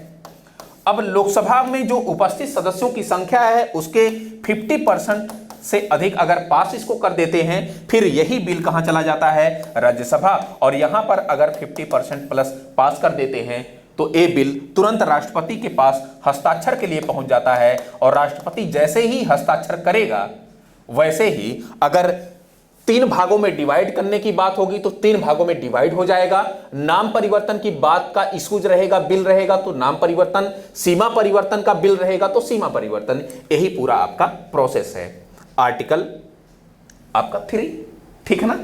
अब लोकसभा में जो उपस्थित सदस्यों की संख्या है उसके 50% से अधिक अगर पास इसको कर देते हैं, फिर यही बिल कहां चला जाता है, राज्यसभा। और यहां पर अगर 50% प्लस पास कर देते हैं तो ये बिल तुरंत राष्ट्रपति के पास हस्ताक्षर के लिए पहुंच जाता है। और राष्ट्रपति जैसे ही हस्ताक्षर करेगा वैसे ही अगर 3 भागों में डिवाइड करने की बात होगी तो 3 भागों में डिवाइड हो जाएगा। नाम परिवर्तन की बात का इश्यूज रहेगा, बिल रहेगा तो नाम परिवर्तन, सीमा परिवर्तन का बिल रहेगा तो सीमा परिवर्तन। यही पूरा आपका प्रोसेस है। आर्टिकल आपका 3, ठीक है ना।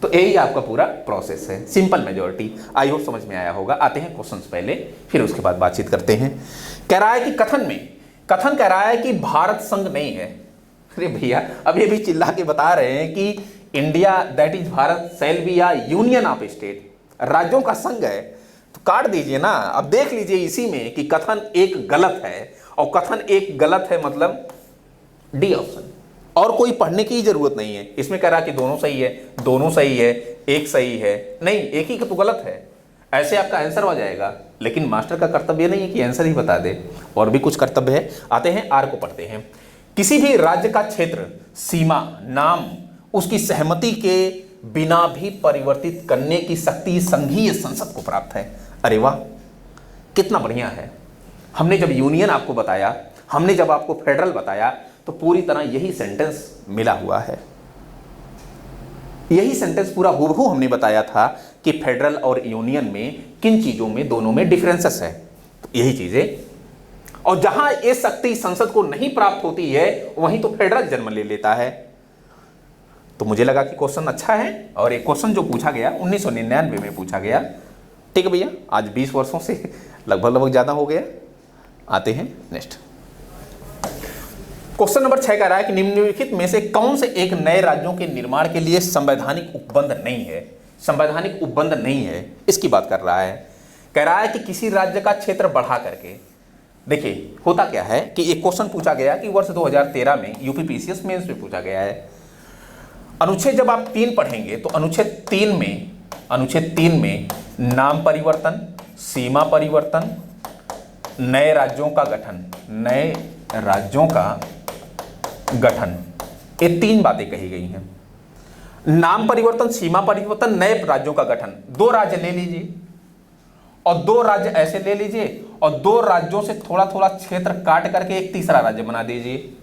तो यही आपका पूरा प्रोसेस है, सिंपल मेजॉरिटी। आई होप समझ में आया होगा। आते हैं क्वेश्चंस पहले, फिर उसके बाद बातचीत करते हैं। कह रहा है कि कथन कह रहा है कि भारत संघ नहीं है। अरे भैया, अब ये भी चिल्ला के बता रहे हैं कि India that is Bharat shall be a union of state, राज्यों का संघ है, तो काट दीजिए ना। अब देख लीजिए इसी में कि कथन एक गलत है, और कथन एक गलत है मतलब डी ऑप्शन, और कोई पढ़ने की जरूरत नहीं है। इसमें कह रहा कि दोनों सही है, दोनों सही है, एक सही है, नहीं एक ही का तो गलत है, ऐसे आपका आंसर हो जाएगा। लेकिन मास्टर का कर्तव्य नहीं है कि आंसर ही बता दे, और भी कुछ कर्तव्य है। आते हैं आर को पढ़ते हैं। किसी भी राज्य का क्षेत्र, सीमा, नाम उसकी सहमति के बिना भी परिवर्तित करने की शक्ति संघीय संसद को प्राप्त है। अरे वाह, कितना बढ़िया है। हमने जब यूनियन आपको बताया, हमने जब आपको फेडरल बताया, तो पूरी तरह यही सेंटेंस मिला हुआ है। यही सेंटेंस पूरा हूबहू हमने बताया था कि फेडरल और यूनियन में किन चीजों में दोनों में डिफरेंसेस है, यही चीजें। और जहां ये शक्ति संसद को नहीं प्राप्त होती है वहीं तो फेडरल जन्म ले लेता है। तो मुझे लगा कि क्वेश्चन अच्छा है, और एक क्वेश्चन जो पूछा गया 1999 में पूछा गया। ठीक है भैया, आज 20 वर्षों से लगभग ज्यादा हो गया। आते हैं नेक्स्ट क्वेश्चन नंबर 6 कह रहा है कि निम्नलिखित में से कौन से एक नए राज्यों के निर्माण के लिए संवैधानिक उपबंध नहीं है। संवैधानिक उपबंध नहीं है, इसकी बात कर रहा है। कह रहा है कि किसी राज्य का क्षेत्र बढ़ा करके, देखिए होता क्या है कि एक क्वेश्चन पूछा गया कि वर्ष 2013 में यूपीपीसीएस मेंस में पूछा गया है। अनुच्छेद जब आप 3 पढ़ेंगे तो अनुच्छेद 3 में नाम परिवर्तन, सीमा परिवर्तन, नए राज्यों का गठन, ये 3 बातें कही गई हैं। नाम परिवर्तन, सीमा परिवर्तन, नए राज्यों का गठन। 2 राज्य ले लीजिए और 2 राज्य ऐसे ले लीजिए, और 2 राज्यों से थोड़ा थोड़ा क्षेत्र काट करके एक तीसरा राज्य बना दीजिए।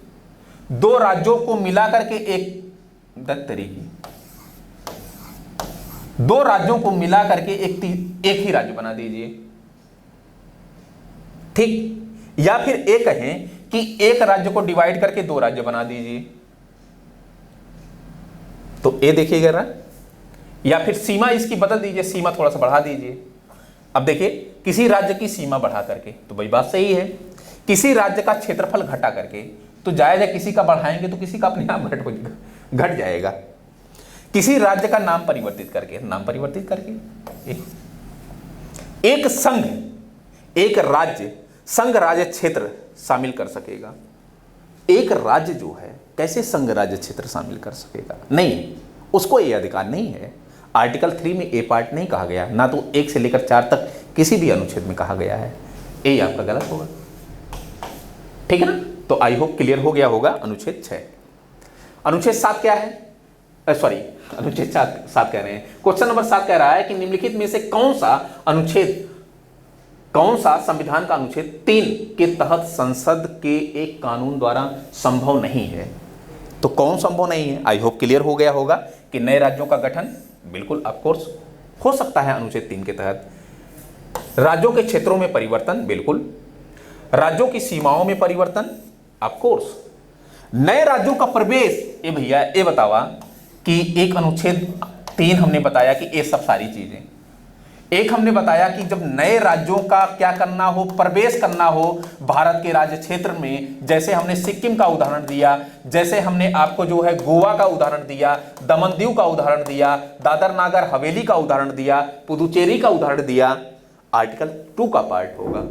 2 राज्यों को मिला करके एक 2 राज्यों को मिला करके एक ही राज्य बना दीजिए, ठीक। या फिर एक कहें कि एक राज्य को डिवाइड करके 2 राज्य बना दीजिए, तो ये देखिएगा ना। या फिर सीमा इसकी बदल दीजिए, सीमा थोड़ा सा बढ़ा दीजिए। अब देखिए, किसी राज्य की सीमा बढ़ा करके तो भाई बात सही है, किसी राज्य का क्षेत्रफल घटा करके तो जायज है, किसी का बढ़ाएंगे तो किसी का अपने आप घट जाएगा। किसी राज्य का नाम परिवर्तित करके एक संघ, एक राज्य संघ राज्य क्षेत्र शामिल कर सकेगा। एक राज्य जो है कैसे संघ राज्य क्षेत्र शामिल कर सकेगा? नहीं, उसको ये अधिकार नहीं है। आर्टिकल 3 में ए पार्ट नहीं कहा गया, ना तो 1 से लेकर 4 तक किसी भी अनुच्छेद में कहा गया है। ये आपका गलत होगा, ठीक है ना। तो आई होप क्लियर हो गया होगा। अनुच्छेद 6। अनुच्छेद 7 क्या है? अनुच्छेद 7 कह रहे हैं। क्वेश्चन नंबर 7 कह रहा है कि निम्नलिखित में से कौन सा संविधान का अनुच्छेद 3 के तहत संसद के एक कानून द्वारा संभव नहीं है? तो कौन संभव नहीं है? आई होप क्लियर हो गया होगा कि नए राज्यों का गठन बिल्कुल ऑफकोर्स हो सकता है अनुच्छेद 3 के तहत। राज्यों के क्षेत्रों में परिवर्तन, बिल्कुल। राज्यों की सीमाओं में परिवर्तन, ऑफकोर्स। नए राज्यों का प्रवेश, ये भैया ये बतावा कि एक अनुच्छेद तीन हमने बताया कि ये सब सारी चीजें। एक हमने बताया कि जब नए राज्यों का क्या करना हो, प्रवेश करना हो भारत के राज्य क्षेत्र में, जैसे हमने सिक्किम का उदाहरण दिया, जैसे हमने आपको जो है गोवा का उदाहरण दिया, दमन दीव का उदाहरण दिया, दादर नागर हवेली का उदाहरण दिया, पुदुचेरी का उदाहरण दिया, आर्टिकल 2 का पार्ट होगा।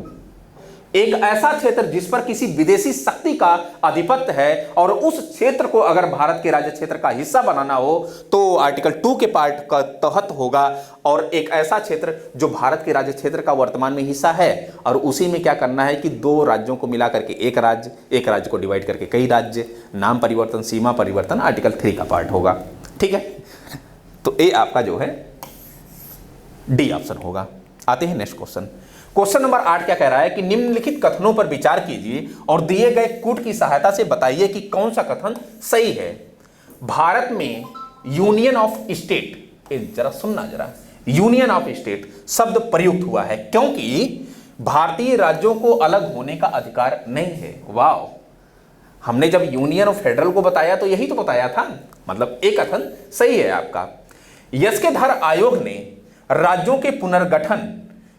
एक ऐसा क्षेत्र जिस पर किसी विदेशी शक्ति का आधिपत्य है और उस क्षेत्र को अगर भारत के राज्य क्षेत्र का हिस्सा बनाना हो तो आर्टिकल 2 के पार्ट का तहत होगा। और एक ऐसा क्षेत्र जो भारत के राज्य क्षेत्र का वर्तमान में हिस्सा है और उसी में क्या करना है कि दो राज्यों को मिला करके एक राज्य को डिवाइड करके कई राज्य, नाम परिवर्तन, सीमा परिवर्तन, आर्टिकल 3 का पार्ट होगा। ठीक है, तो ये आपका जो है डी ऑप्शन होगा। आते हैं नेक्स्ट क्वेश्चन। क्वेश्चन नंबर 8 क्या कह रहा है कि निम्नलिखित कथनों पर विचार कीजिए और दिए गए कूट की सहायता से बताइए कि कौन सा कथन सही है। भारत में यूनियन ऑफ स्टेट, जरा सुनना जरा, यूनियन ऑफ स्टेट शब्द प्रयुक्त हुआ है क्योंकि भारतीय राज्यों को अलग होने का अधिकार नहीं है। वाह, हमने जब यूनियन ऑफ फेडरल को बताया तो यही तो बताया था, मतलब एक कथन सही है आपका। यस्केधर आयोग ने राज्यों के पुनर्गठन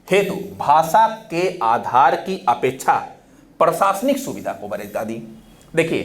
हेतु भाषा के आधार की अपेक्षा प्रशासनिक सुविधा को वरीयता दी। देखिए,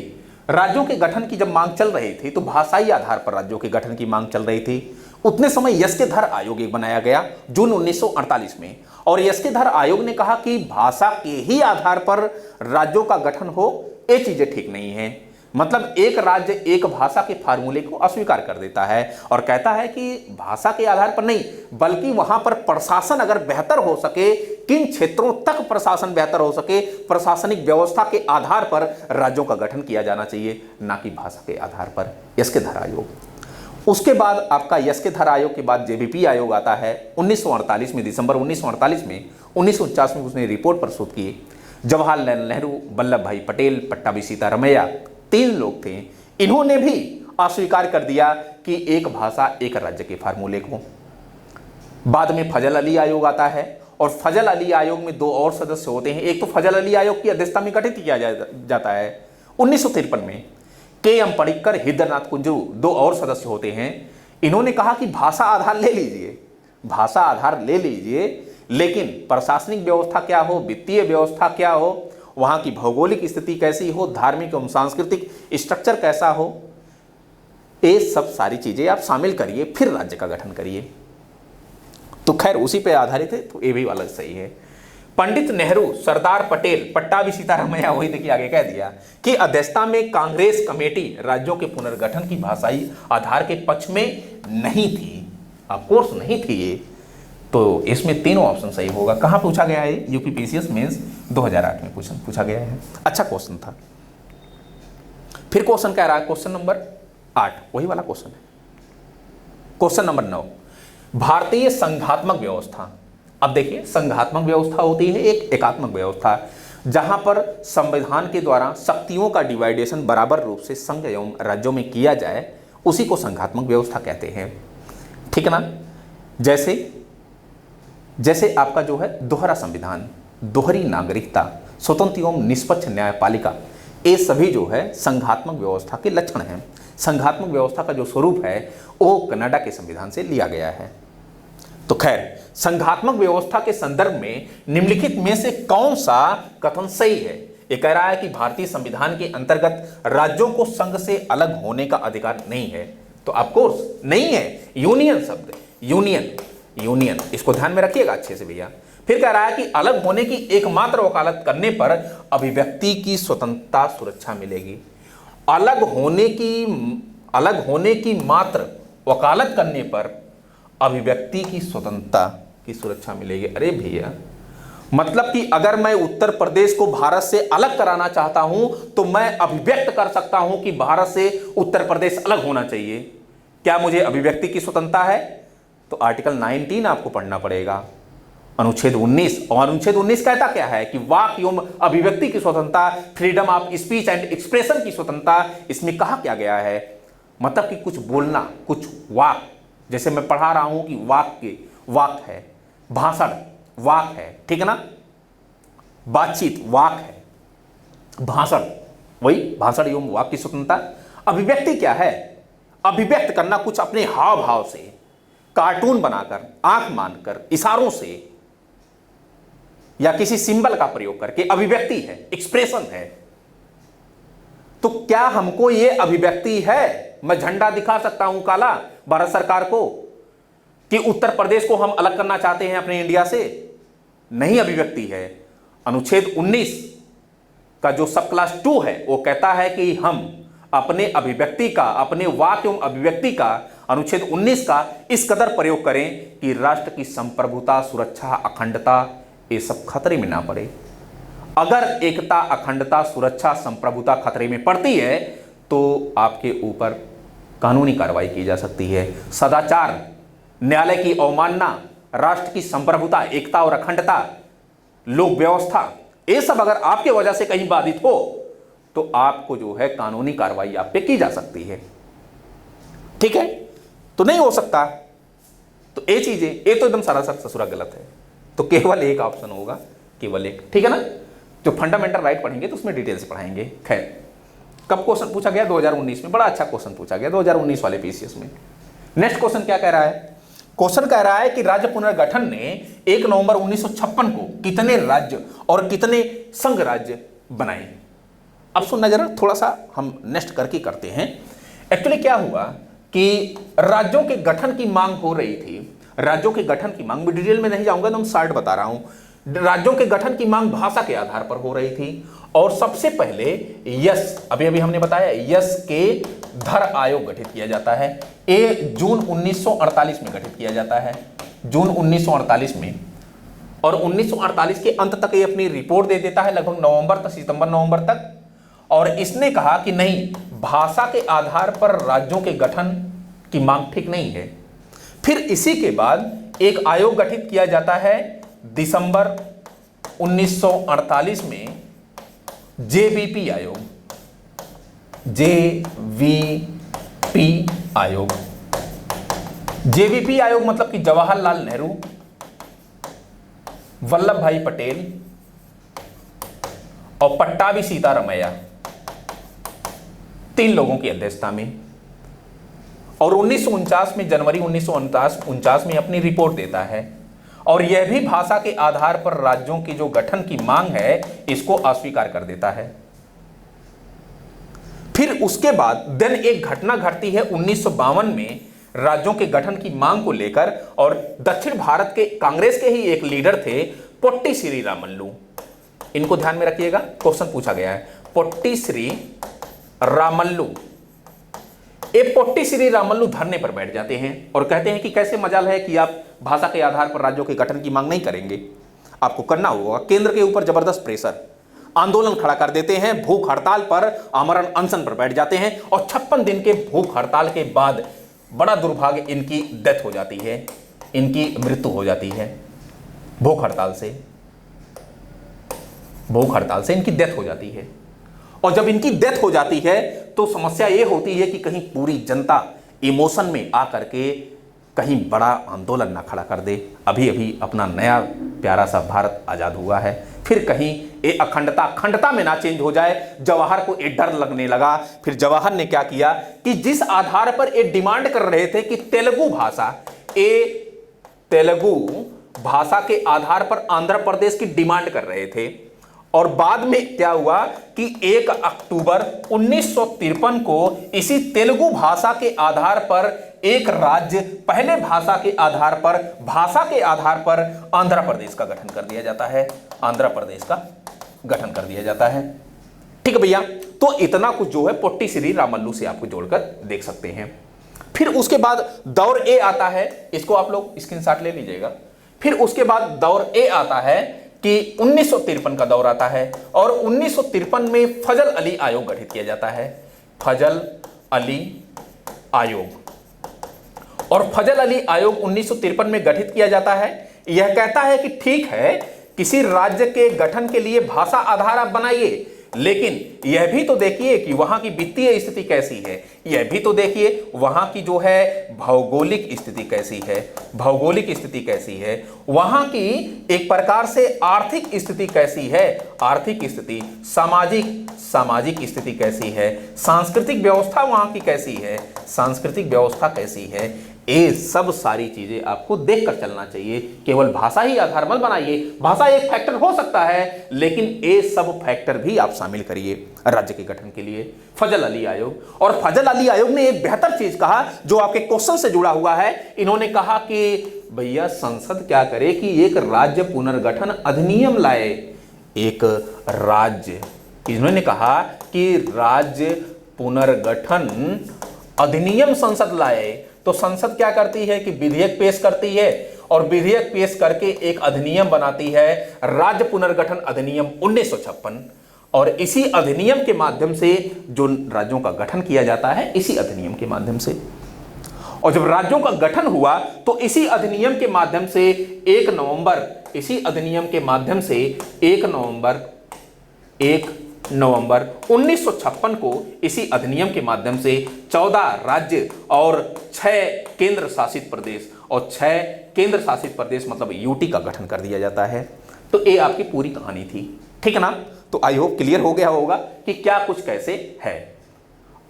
राज्यों के गठन की जब मांग चल रही थी तो भाषाई आधार पर राज्यों के गठन की मांग चल रही थी। उतने समय यस्केधर आयोग एक बनाया गया जून 1948 में, और यस्केधर आयोग ने कहा कि भाषा के ही आधार पर राज्यों का गठन हो, ये चीजें ठीक नहीं है। मतलब एक राज्य एक भाषा के फार्मूले को अस्वीकार कर देता है और कहता है कि भाषा के आधार पर नहीं बल्कि वहां पर प्रशासन अगर बेहतर हो सके, किन क्षेत्रों तक प्रशासन बेहतर हो सके, प्रशासनिक व्यवस्था के आधार पर राज्यों का गठन किया जाना चाहिए, ना कि भाषा के आधार पर। यस्केधर आयोग। उसके बाद आपका यस्केधर आयोग के बाद जेबीपी आयोग आता है 1948 में, दिसंबर 1948 में। 1949 में उसने रिपोर्ट प्रस्तुत की। जवाहरलाल नेहरू, वल्लभ भाई पटेल, पट्टाभी सीतारमैया, तीन लोग थे, इन्होंने भी अस्वीकार कर दिया कि एक भाषा एक राज्य के फार्मूले को। बाद में फजल अली आयोग आता है और फजल अली आयोग में दो और सदस्य होते हैं। एक तो फजल अली आयोग की अध्यक्षता में गठित किया जाता है 1953 में। के.एम. पडिक्कर, हृदयनाथ कुंजरू दो और सदस्य होते हैं। इन्होंने कहा कि भाषा आधार ले लीजिए, भाषा आधार ले लीजिए, लेकिन प्रशासनिक व्यवस्था क्या हो, वित्तीय व्यवस्था क्या हो, वहां की भौगोलिक स्थिति कैसी हो, धार्मिक एवं सांस्कृतिक स्ट्रक्चर कैसा हो, ये सब सारी चीजें आप शामिल करिए, फिर राज्य का गठन करिए। तो खैर उसी पे आधारित है, तो ये भी वाला सही है। पंडित नेहरू, सरदार पटेल, पट्टाभी सीतारमैया, वही देखिए आगे कह दिया कि अध्यक्षता में कांग्रेस कमेटी राज्यों के पुनर्गठन की भाषाई आधार के पक्ष में नहीं थी, ऑफकोर्स नहीं थी ये। तो इसमें तीनों ऑप्शन सही होगा। कहाँ पूछा गया है? यूपी पीसीएस मेंस 2008 में पूछा गया है। अच्छा क्वेश्चन था। फिर क्वेश्चन कह रहा है, क्वेश्चन नंबर 8 वही वाला क्वेश्चन है। क्वेश्चन नंबर 9, भारतीय संघात्मक व्यवस्था। अब देखिए, संघात्मक व्यवस्था होती है एक एकात्मक व्यवस्था जहां पर संविधान के द्वारा शक्तियों का डिवाइडेशन बराबर रूप से संघ एवं राज्यों में किया जाए, उसी को संघात्मक व्यवस्था कहते हैं। ठीक है ना? जैसे आपका जो है दोहरा संविधान, दोहरी नागरिकता, स्वतंत्र एवं निष्पक्ष न्यायपालिका, ये सभी जो है संघात्मक व्यवस्था के लक्षण हैं। संघात्मक व्यवस्था का जो स्वरूप है वो कनाडा के संविधान से लिया गया है। तो खैर, संघात्मक व्यवस्था के संदर्भ में निम्नलिखित में से कौन सा कथन सही है? ये कह रहा है कि भारतीय संविधान के अंतर्गत राज्यों को संघ से अलग होने का अधिकार नहीं है। तो ऑफकोर्स नहीं है। यूनियन शब्द, यूनियन, इसको ध्यान में रखिएगा अच्छे से भैया। फिर कह रहा है कि अलग होने की एकमात्र वकालत करने पर अभिव्यक्ति की स्वतंत्रता सुरक्षा मिलेगी। अलग होने की मात्र वकालत करने पर अभिव्यक्ति की स्वतंत्रता की सुरक्षा मिलेगी। अरे भैया, मतलब कि अगर मैं उत्तर प्रदेश को भारत से अलग कराना चाहता हूं तो मैं अभिव्यक्त कर सकता हूं कि भारत से उत्तर प्रदेश अलग होना चाहिए। क्या मुझे अभिव्यक्ति की स्वतंत्रता है? तो आर्टिकल 19 आपको पढ़ना पड़ेगा, अनुच्छेद 19। और अनुच्छेद 19 कहता क्या है कि वाक एवं अभिव्यक्ति की स्वतंत्रता, freedom of speech and expression की स्वतंत्रता, इसमें कहा क्या गया है? मतलब कि कुछ बोलना, कुछ वाक, जैसे मैं पढ़ा रहा हूं कि वाक है, भाषण वाक है, ठीक है ना? बातचीत वाक है, भाषण, वही भाषण एवं वाक की स्वतंत्रता। अभिव्यक्ति क्या है? अभिव्यक्त करना कुछ अपने हाव भाव से, कार्टून बनाकर, आंख मानकर, इशारों से या किसी सिंबल का प्रयोग करके अभिव्यक्ति है, एक्सप्रेशन है, तो क्या हमको यह अभिव्यक्ति है? मैं झंडा दिखा सकता हूं काला भारत सरकार को कि उत्तर प्रदेश को हम अलग करना चाहते हैं अपने इंडिया से? नहीं अभिव्यक्ति है। अनुच्छेद 19 का जो सब क्लास 2 है वो कहता है कि हम अपने अभिव्यक्ति का, अपने वाक्य एवं अभिव्यक्ति का, अनुच्छेद 19 का इस कदर प्रयोग करें कि राष्ट्र की संप्रभुता, सुरक्षा, अखंडता ये सब खतरे में ना पड़े। अगर एकता, अखंडता, सुरक्षा, संप्रभुता खतरे में पड़ती है तो आपके ऊपर कानूनी कार्रवाई की जा सकती है। सदाचार, न्यायालय की अवमानना, राष्ट्र की संप्रभुता, एकता और अखंडता, लोक व्यवस्था, ये सब अगर आपके वजह से कहीं बाधित हो तो आपको जो है कानूनी कार्रवाई आप पे की जा सकती है। ठीक है, तो नहीं हो सकता। तो ये चीजें, ये तो एकदम सरासर ससुरा गलत है। तो केवल एक ऑप्शन होगा, केवल एक। ठीक है ना? जो फंडामेंटल राइट पढ़ेंगे तो उसमें डिटेल से पढ़ाएंगे। खैर, कब क्वेश्चन पूछा गया? 2019 में। बड़ा अच्छा क्वेश्चन पूछा गया 2019 वाले पीसीएस में। नेक्स्ट क्वेश्चन क्या कह रहा है? क्वेश्चन कह रहा है कि राज्य पुनर्गठन ने 1 नवंबर 1956 को कितने राज्य और कितने संघ राज्य बनाए? अब सुनना जरा, थोड़ा सा हम नेक्स्ट करके करते हैं। एक्चुअली क्या हुआ कि राज्यों के गठन की मांग हो रही थी। राज्यों के गठन की मांग, मैं डिटेल में नहीं जाऊंगा तो मैं शॉर्ट बता रहा हूं। राज्यों के गठन की मांग भाषा के आधार पर हो रही थी और सबसे पहले यस, अभी अभी हमने बताया, यस के धर आयोग गठित किया जाता है। ये जून 1948 में गठित किया जाता है, जून 1948 में। और 1948 के अंत तक ये अपनी रिपोर्ट दे देता है, लगभग नवंबर तक, सितंबर नवंबर तक। और इसने कहा कि नहीं, भाषा के आधार पर राज्यों के गठन की मांग ठीक नहीं है। फिर इसी के बाद एक आयोग गठित किया जाता है दिसंबर 1948 में, जेवीपी आयोग, जेवीपी आयोग। जेवीपी आयोग मतलब कि जवाहरलाल नेहरू, वल्लभ भाई पटेल और पट्टाभी सीतारमैया, 3 लोगों की अध्यक्षता में। और 1949 में, जनवरी 1949 में अपनी रिपोर्ट देता है और यह भी भाषा के आधार पर राज्यों की जो गठन की मांग है इसको अस्वीकार कर देता है। फिर उसके बाद देन एक घटना घटती है 1952 में राज्यों के गठन की मांग को लेकर, और दक्षिण भारत के कांग्रेस के ही एक लीडर थे पोट्टी श्री रामल्लू। इनको ध्यान में रखिएगा, क्वेश्चन पूछा गया है। पोट्टी श्री रामल्लू, ये पोट्टी श्री रामल्लू धरने पर बैठ जाते हैं और कहते हैं कि कैसे मजाल है कि आप भाषा के आधार पर राज्यों के गठन की मांग नहीं करेंगे, आपको करना होगा। केंद्र के ऊपर जबरदस्त प्रेशर, आंदोलन खड़ा कर देते हैं, भूख हड़ताल पर, आमरण अनशन पर बैठ जाते हैं। और 56 दिन के भूख हड़ताल के बाद बड़ा दुर्भाग्य, इनकी डेथ हो जाती है, इनकी मृत्यु हो जाती है। भूख हड़ताल से इनकी डेथ हो जाती है। और जब इनकी डेथ हो जाती है तो समस्या यह होती है कि कहीं पूरी जनता इमोशन में आकर के कहीं बड़ा आंदोलन ना खड़ा कर दे। अभी अभी अपना नया प्यारा सा भारत आजाद हुआ है, फिर कहीं ये अखंडता में ना चेंज हो जाए। जवाहर को ये डर लगने लगा। फिर जवाहर ने क्या किया कि जिस आधार पर ये डिमांड कर रहे थे कि तेलुगु भाषा के आधार पर आंध्र प्रदेश की डिमांड कर रहे थे। और बाद में क्या हुआ कि 1 अक्टूबर 1953 को इसी तेलुगु भाषा के आधार पर एक राज्य, पहले भाषा के आधार पर आंध्र प्रदेश का गठन कर दिया जाता है। आंध्र प्रदेश का गठन कर दिया जाता है। ठीक है भैया, तो इतना कुछ जो है पोट्टी श्री रामल्लू से आपको जोड़कर देख सकते हैं। फिर उसके बाद दौर ए आता है, इसको आप लोग स्क्रीनशॉट ले लीजिएगा। फिर उसके बाद दौर ए आता है कि 1953 का दौर आता है और 1953 में फजल अली आयोग गठित किया जाता है। फजल अली आयोग, और फजल अली आयोग 1953 में गठित किया जाता है। यह कहता है कि ठीक है, किसी राज्य के गठन के लिए भाषा आधार आप बनाइए, लेकिन यह भी तो देखिए कि वहां की वित्तीय स्थिति कैसी है, यह भी तो देखिए वहां की जो है भौगोलिक स्थिति कैसी है, वहां की एक प्रकार से आर्थिक स्थिति कैसी है, आर्थिक स्थिति, सामाजिक स्थिति कैसी है, सांस्कृतिक व्यवस्था वहां की कैसी है, सांस्कृतिक व्यवस्था कैसी है, ये सब सारी चीजें आपको देखकर चलना चाहिए। केवल भाषा ही आधार मत बनाइए, भाषा एक फैक्टर हो सकता है, लेकिन ये सब फैक्टर भी आप शामिल करिए राज्य के गठन के लिए। फजल अली आयोग, और फजल अली आयोग ने एक बेहतर चीज कहा जो आपके क्वेश्चन से जुड़ा हुआ है। इन्होंने कहा कि भैया संसद क्या करे कि एक राज्य पुनर्गठन अधिनियम लाए। एक राज्य, इन्होंने कहा कि राज्य पुनर्गठन अधिनियम संसद लाए। तो संसद क्या करती है कि विधेयक पेश करती है, और विधेयक पेश करके एक अधिनियम बनाती है, राज्य पुनर्गठन अधिनियम 1956। और इसी अधिनियम के माध्यम से जो राज्यों का गठन किया जाता है, इसी अधिनियम के माध्यम से। और जब राज्यों का गठन हुआ तो इसी अधिनियम के माध्यम से 1 नवंबर, इसी अधिनियम के माध्यम से 1 नवंबर 1956 को इसी अधिनियम के माध्यम से 14 राज्य और 6 केंद्र शासित प्रदेश, और 6 केंद्र शासित प्रदेश मतलब यूटी का गठन कर दिया जाता है। तो ये आपकी पूरी कहानी थी, ठीक है ना। तो आई होप क्लियर हो गया होगा कि क्या कुछ कैसे है।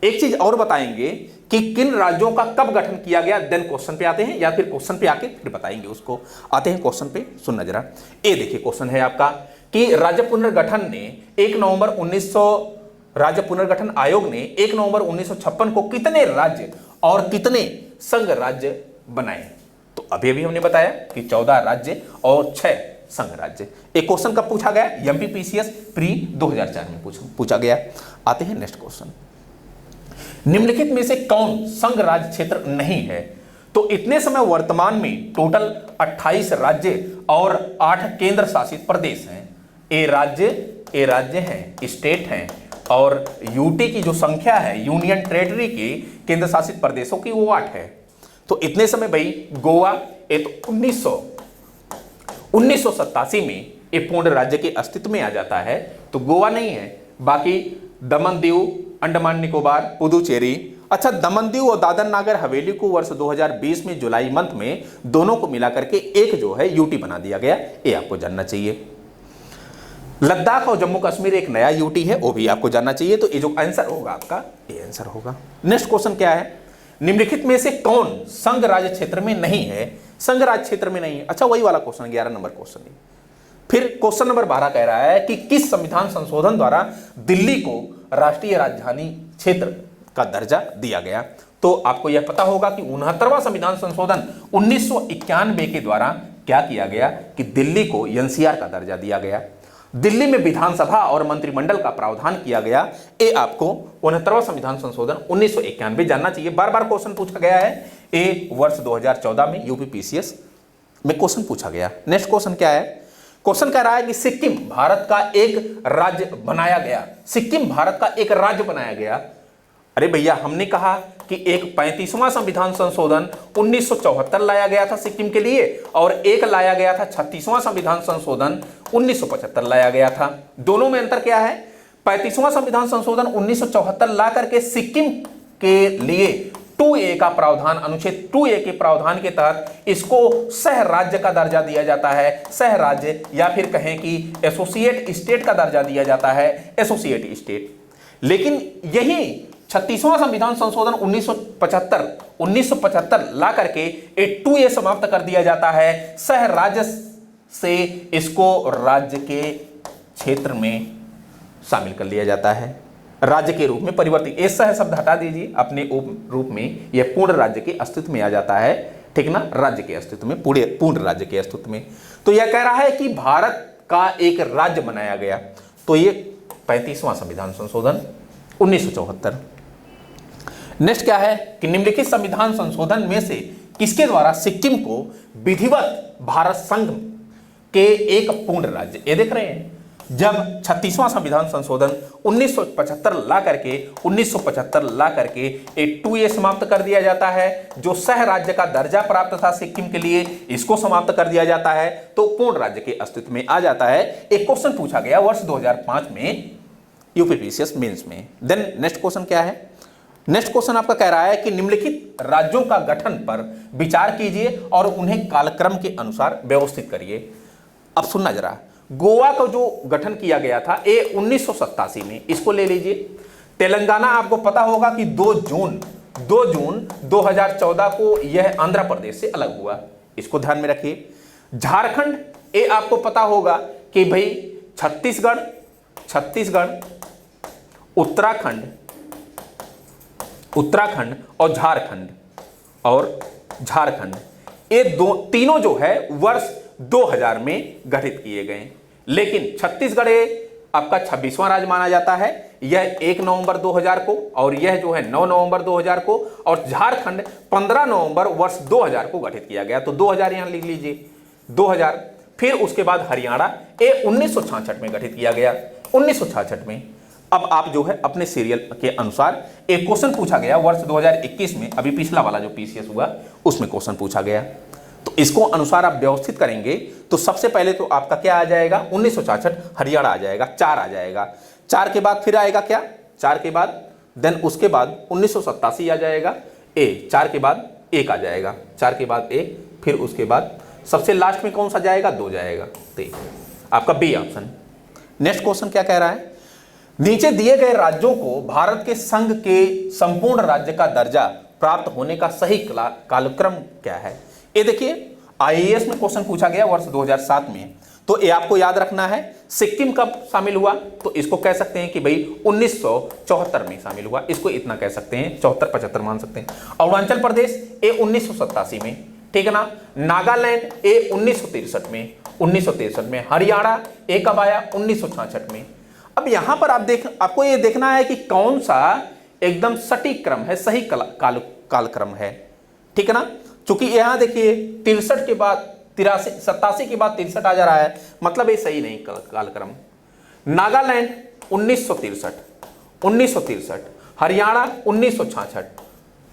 एक चीज और बताएंगे कि किन राज्यों का कब गठन किया गया, देन क्वेश्चन पे आते हैं, या फिर क्वेश्चन पे आके फिर बताएंगे उसको। आते हैं क्वेश्चन पे, सुनना जरा। ये देखिए क्वेश्चन है आपका कि राज्य पुनर्गठन ने 1 नवंबर 1900 राज्य पुनर्गठन आयोग ने 1 नवंबर 1956 को कितने राज्य और कितने संघ राज्य बनाए। तो अभी अभी हमने बताया कि 14 राज्य और 6 संघ राज्य। एक क्वेश्चन कब पूछा गया, एमपीपीसीएस प्री 2004 में पूछा गया। आते हैं नेक्स्ट क्वेश्चन। निम्नलिखित में से कौन संघ राज्य क्षेत्र नहीं है। तो इतने समय वर्तमान में टोटल 28 राज्य और 8 केंद्र शासित प्रदेश हैं। ए राज्य हैं, स्टेट हैं, और यूटी की जो संख्या है, यूनियन टेरिटरी की केंद्र शासित प्रदेशों की, वो 8 है। तो इतने समय भाई गोवा, ये तो 1987 में ये पूर्ण राज्य के अस्तित्व में आ जाता है, तो गोवा नहीं है। बाकी दमन दीव, अंडमान निकोबार, पुदुचेरी। अच्छा, दमन दीव और दादर नागर हवेली को वर्ष 2020 में जुलाई मंथ में दोनों को मिलाकर के एक जो है यूटी बना दिया गया, ये आपको जानना चाहिए। लद्दाख और जम्मू कश्मीर एक नया यूटी है, वो भी आपको जानना चाहिए। तो ये जो आंसर होगा आपका, ये आंसर होगा। नेक्स्ट क्वेश्चन क्या है, निम्नलिखित में से कौन संघ राज्य क्षेत्र में नहीं है। संघ राज्य क्षेत्र में नहीं है, अच्छा वही वाला क्वेश्चन, 11 नंबर क्वेश्चन है। फिर क्वेश्चन नंबर 12 कह रहा है कि किस संविधान संशोधन द्वारा दिल्ली को राष्ट्रीय राजधानी क्षेत्र का दर्जा दिया गया। तो आपको यह पता होगा कि 69वां संविधान संशोधन 1991 के द्वारा क्या किया गया कि दिल्ली को एनसीआर का दर्जा दिया गया। दिल्ली में विधानसभा और मंत्रिमंडल का प्रावधान किया गया। ये आपको 69वां संविधान संशोधन 1991 जानना चाहिए। बार बार क्वेश्चन पूछा गया है, ये वर्ष 2014 में यूपीपीसीएस में क्वेश्चन पूछा गया। नेक्स्ट क्वेश्चन क्या है, क्वेश्चन कह रहा है कि सिक्किम भारत का एक राज्य बनाया गया। सिक्किम भारत का एक राज्य बनाया गया। अरे भैया, हमने कहा कि एक 35वां संविधान संशोधन 1974 लाया गया था सिक्किम के लिए, और एक लाया गया था 36वां संविधान संशोधन 1975 लाया गया था। दोनों में अंतर क्या है, 35वां संविधान संशोधन 1974 ला करके सिक्किम के लिए 2A का प्रावधान, अनुच्छेद 2A के प्रावधान के तहत इसको सह राज्य का दर्जा दिया जाता है, सह राज्य, या फिर कहें कि एसोसिएट स्टेट का दर्जा दिया जाता है, एसोसिएट स्टेट। लेकिन यही 36वां संविधान संशोधन 1975 ला करके एक 2A समाप्त कर दिया जाता है, सह राज्य से इसको राज्य के क्षेत्र में शामिल कर लिया जाता है, राज्य के रूप में परिवर्तित। ये सह शब्द हटा दीजिए, अपने रूप में यह पूर्ण राज्य के अस्तित्व में आ जाता है, ठीक ना, राज्य के अस्तित्व में, पूर्ण राज्य के अस्तित्व में। तो यह कह रहा है कि भारत का एक राज्य बनाया गया। तो ये 35वां संविधान संशोधन 1974। नेक्स्ट क्या है कि निम्नलिखित संविधान संशोधन में से किसके द्वारा सिक्किम को विधिवत भारत संघ के एक पूर्ण राज्य, ये देख रहे हैं, जब 36वां संविधान संशोधन 1975 ला करके एक 2A समाप्त कर दिया जाता है, जो सह राज्य का दर्जा प्राप्त था सिक्किम के लिए, इसको समाप्त कर दिया जाता है, तो पूर्ण राज्य के अस्तित्व में आ जाता है। एक क्वेश्चन पूछा गया वर्ष 2005 में यूपीपीसीएस मेंस में। देन नेक्स्ट क्वेश्चन क्या है, नेक्स्ट क्वेश्चन आपका कह रहा है कि निम्नलिखित राज्यों का गठन पर विचार कीजिए और उन्हें कालक्रम के अनुसार व्यवस्थित करिए। अब सुनना जरा, गोवा का जो गठन किया गया था ये 1987 में, इसको ले लीजिए। तेलंगाना आपको पता होगा कि 2 जून 2 जून 2014 को यह आंध्र प्रदेश से अलग हुआ, इसको ध्यान में रखिए। झारखंड, ये आपको पता होगा कि भाई छत्तीसगढ़, उत्तराखंड और झारखंड ये तीनों जो है वर्ष 2000 में गठित किए गए। लेकिन छत्तीसगढ़ आपका 26वां राज्य माना जाता है, यह 1 नवंबर 2000 को, और यह जो है 9 नवंबर 2000 को, और झारखंड 15 नवंबर वर्ष 2000 को गठित किया गया। तो 2000 यहां लिख लीजिए, 2000। फिर उसके बाद हरियाणा, ये 1966 में गठित किया गया, 1966 में। अब आप जो है अपने सीरियल के अनुसार एक क्वेश्चन पूछा गया वर्ष 2021 में, अभी पिछला वाला जो पीसीएस हुआ उसमें क्वेश्चन पूछा गया, तो इसको अनुसार आप व्यवस्थित करेंगे तो सबसे पहले तो आपका क्या आ जाएगा, 1966 हरियाणा आ जाएगा, 4 आ जाएगा। 4 के बाद फिर आएगा क्या, 4 के बाद देन उसके बाद 1987 आ जाएगा, ए 4 के बाद 1 आ जाएगा, 4 के बाद 1, फिर उसके बाद सबसे लास्ट में कौन सा जाएगा, 2 जाएगा, तो आपका बी ऑप्शन। नेक्स्ट क्वेश्चन क्या कह रहा है, नीचे दिए गए राज्यों को भारत के संघ के संपूर्ण राज्य का दर्जा प्राप्त होने का सही कालक्रम क्या है। ये देखिए आईएएस में क्वेश्चन पूछा गया वर्ष 2007 में, तो ये आपको याद रखना है। सिक्किम कब शामिल हुआ, तो इसको कह सकते हैं कि भाई 1974 में शामिल हुआ, इसको इतना कह सकते हैं, 74-75 मान सकते हैं। अरुणाचल प्रदेश ये 1987 में, ठीक है ना। नागालैंड ये 1963 में, 1963 में। हरियाणा ये कब आया, 1966 में। अब यहां पर आपको ये देखना है कि कौन सा एकदम सटीक क्रम है, सही कालक्रम है, ठीक है ना। चूंकि यहां देखिए 63 के बाद 87 के बाद 63 आ जा रहा है, मतलब ये सही नहीं कालक्रम। नागालैंड 1963, हरियाणा 1966,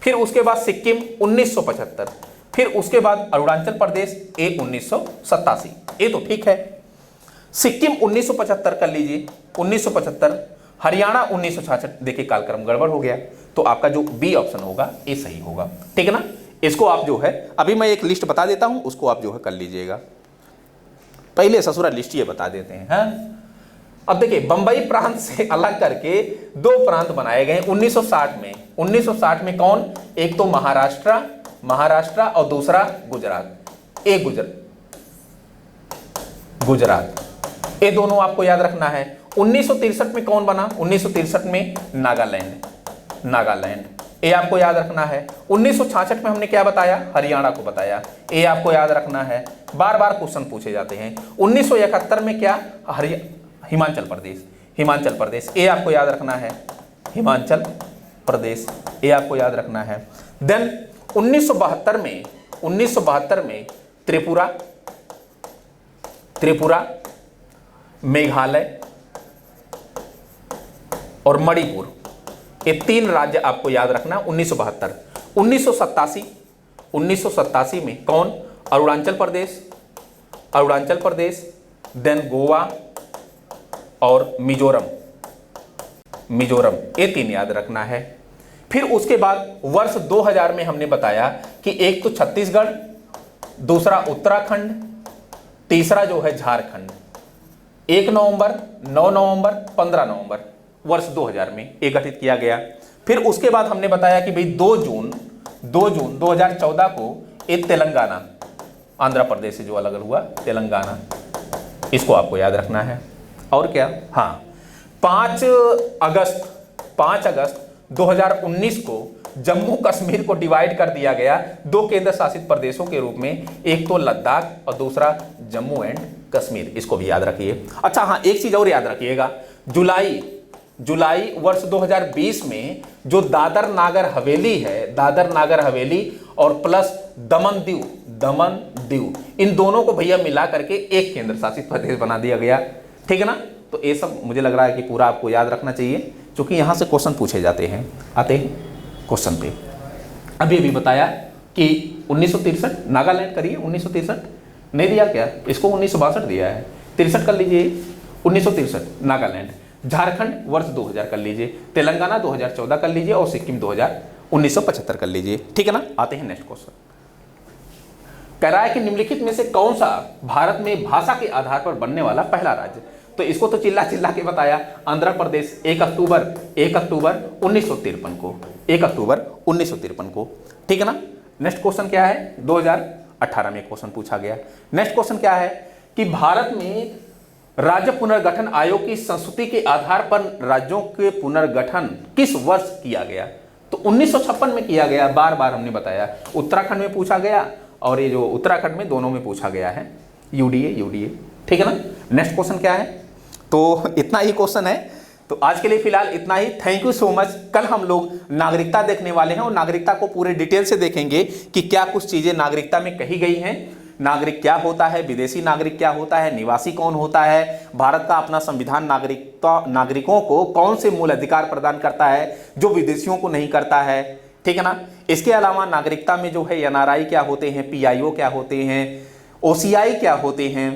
फिर उसके बाद सिक्किम 1975, फिर उसके बाद अरुणाचल प्रदेश ये 1987, ये तो ठीक है। सिक्किम 1975 कर लीजिए, 1975, हरियाणा 1966, देखिए कालक्रम गड़बड़ हो गया, तो आपका जो बी ऑप्शन होगा ये सही होगा, ठीक है ना। इसको आप जो है, अभी मैं एक लिस्ट बता देता हूं, उसको आप जो है कर लीजिएगा। पहले ससुरा लिस्ट ये बता देते हैं, हाँ? अब देखिए बंबई प्रांत से अलग करके 2 प्रांत बनाए गए 1960 में। 1960 में कौन, एक तो महाराष्ट्र और दूसरा गुजरात, गुजरात, ये दोनों आपको याद रखना है। 1963 में कौन बना, 1963 में नागालैंड, ये आपको याद रखना है। 1966 में हमने क्या बताया, हरियाणा को बताया, ये आपको याद रखना है, बार बार क्वेश्चन पूछे जाते हैं। 1971 में क्या, हिमाचल प्रदेश, ये आपको याद रखना है, हिमाचल प्रदेश, ये आपको याद रखना है। देन 1972 में त्रिपुरा, मेघालय और मणिपुर, ये 3 राज्य आपको याद रखना। 1972, 1987 में कौन, अरुणाचल प्रदेश, देन गोवा और मिजोरम, ये 3 याद रखना है। फिर उसके बाद वर्ष 2000 में हमने बताया कि एक तो छत्तीसगढ़, दूसरा उत्तराखंड, तीसरा जो है झारखंड। 1 नवंबर, 9 नवंबर, 15 नवंबर वर्ष 2000 में ये गठित किया गया। फिर उसके बाद हमने बताया कि भाई 2 जून 2014 को ये तेलंगाना, आंध्र प्रदेश से जो अलग हुआ तेलंगाना, इसको आपको याद रखना है। और क्या, हाँ 5 अगस्त 2019 को जम्मू कश्मीर को डिवाइड कर दिया गया 2 केंद्र शासित प्रदेशों के रूप में, एक तो लद्दाख और दूसरा जम्मू एंड कश्मीर, इसको भी याद रखिए। अच्छा हाँ, एक चीज और याद रखिएगा, जुलाई वर्ष 2020 में जो दादर नागर हवेली है, दादर नागर हवेली और प्लस दमन दीव, इन दोनों को भैया मिला करके एक केंद्र शासित प्रदेश बना दिया गया, ठीक है ना। तो ये सब मुझे लग रहा है कि पूरा आपको याद रखना चाहिए, क्योंकि यहां से क्वेश्चन पूछे जाते हैं, आते हैं क्वेश्चन पे। अभी बताया कि 1963 नागालैंड करिए, 1963 नहीं दिया क्या, इसको 1962 दिया है, 63 कर लीजिए, 1963 नागालैंड। झारखंड वर्ष 2000 कर लीजिए, तेलंगाना 2014 कर लीजिए और सिक्किम 1975 कर लीजिए, ठीक है ना। आते हैं नेक्स्ट क्वेश्चन, कह रहा है कि निम्नलिखित में से कौन सा भारत में भाषा के आधार पर बनने वाला पहला राज्य। तो इसको तो चिल्ला चिल्ला के बताया। आंध्र प्रदेश 1 अक्टूबर 1953 को, 1 अक्टूबर 1953 को, ठीक है ना। नेक्स्ट क्वेश्चन क्या है, 2018 में क्वेश्चन पूछा गया। नेक्स्ट क्वेश्चन क्या है कि भारत में राज्य पुनर्गठन आयोग की संस्तुति के आधार पर राज्यों के पुनर्गठन किस वर्ष किया गया? तो 1956 में किया गया। बार बार हमने बताया, उत्तराखंड में पूछा गया और ये जो उत्तराखंड में दोनों में पूछा गया है, यूडीए, ठीक है ना। नेक्स्ट क्वेश्चन क्या है, तो इतना ही क्वेश्चन है। तो आज के लिए फिलहाल इतना ही। Thank you so much. कल हम लोग नागरिकता देखने वाले हैं और नागरिकता को पूरे डिटेल से देखेंगे कि क्या कुछ चीजें नागरिकता में कही गई हैं। नागरिक क्या होता है, विदेशी नागरिक क्या होता है, निवासी कौन होता है, भारत का अपना संविधान नागरिकों को कौन से मूल अधिकार प्रदान करता है जो विदेशियों को नहीं करता है, ठीक है ना। इसके अलावा नागरिकता में जो है एनआरआई क्या होते हैं, पीआईओ क्या होते हैं, ओसीआई क्या होते हैं,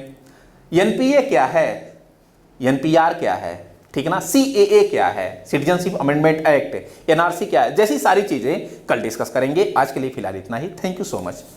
एनपीए क्या है, एनपीआर क्या है, ठीक है ना, सीएए क्या है, सिटीजनशिप अमेंडमेंट एक्ट, एनआरसी क्या है, जैसी सारी चीजें कल डिस्कस करेंगे। आज के लिए फिलहाल इतना ही। Thank you so much.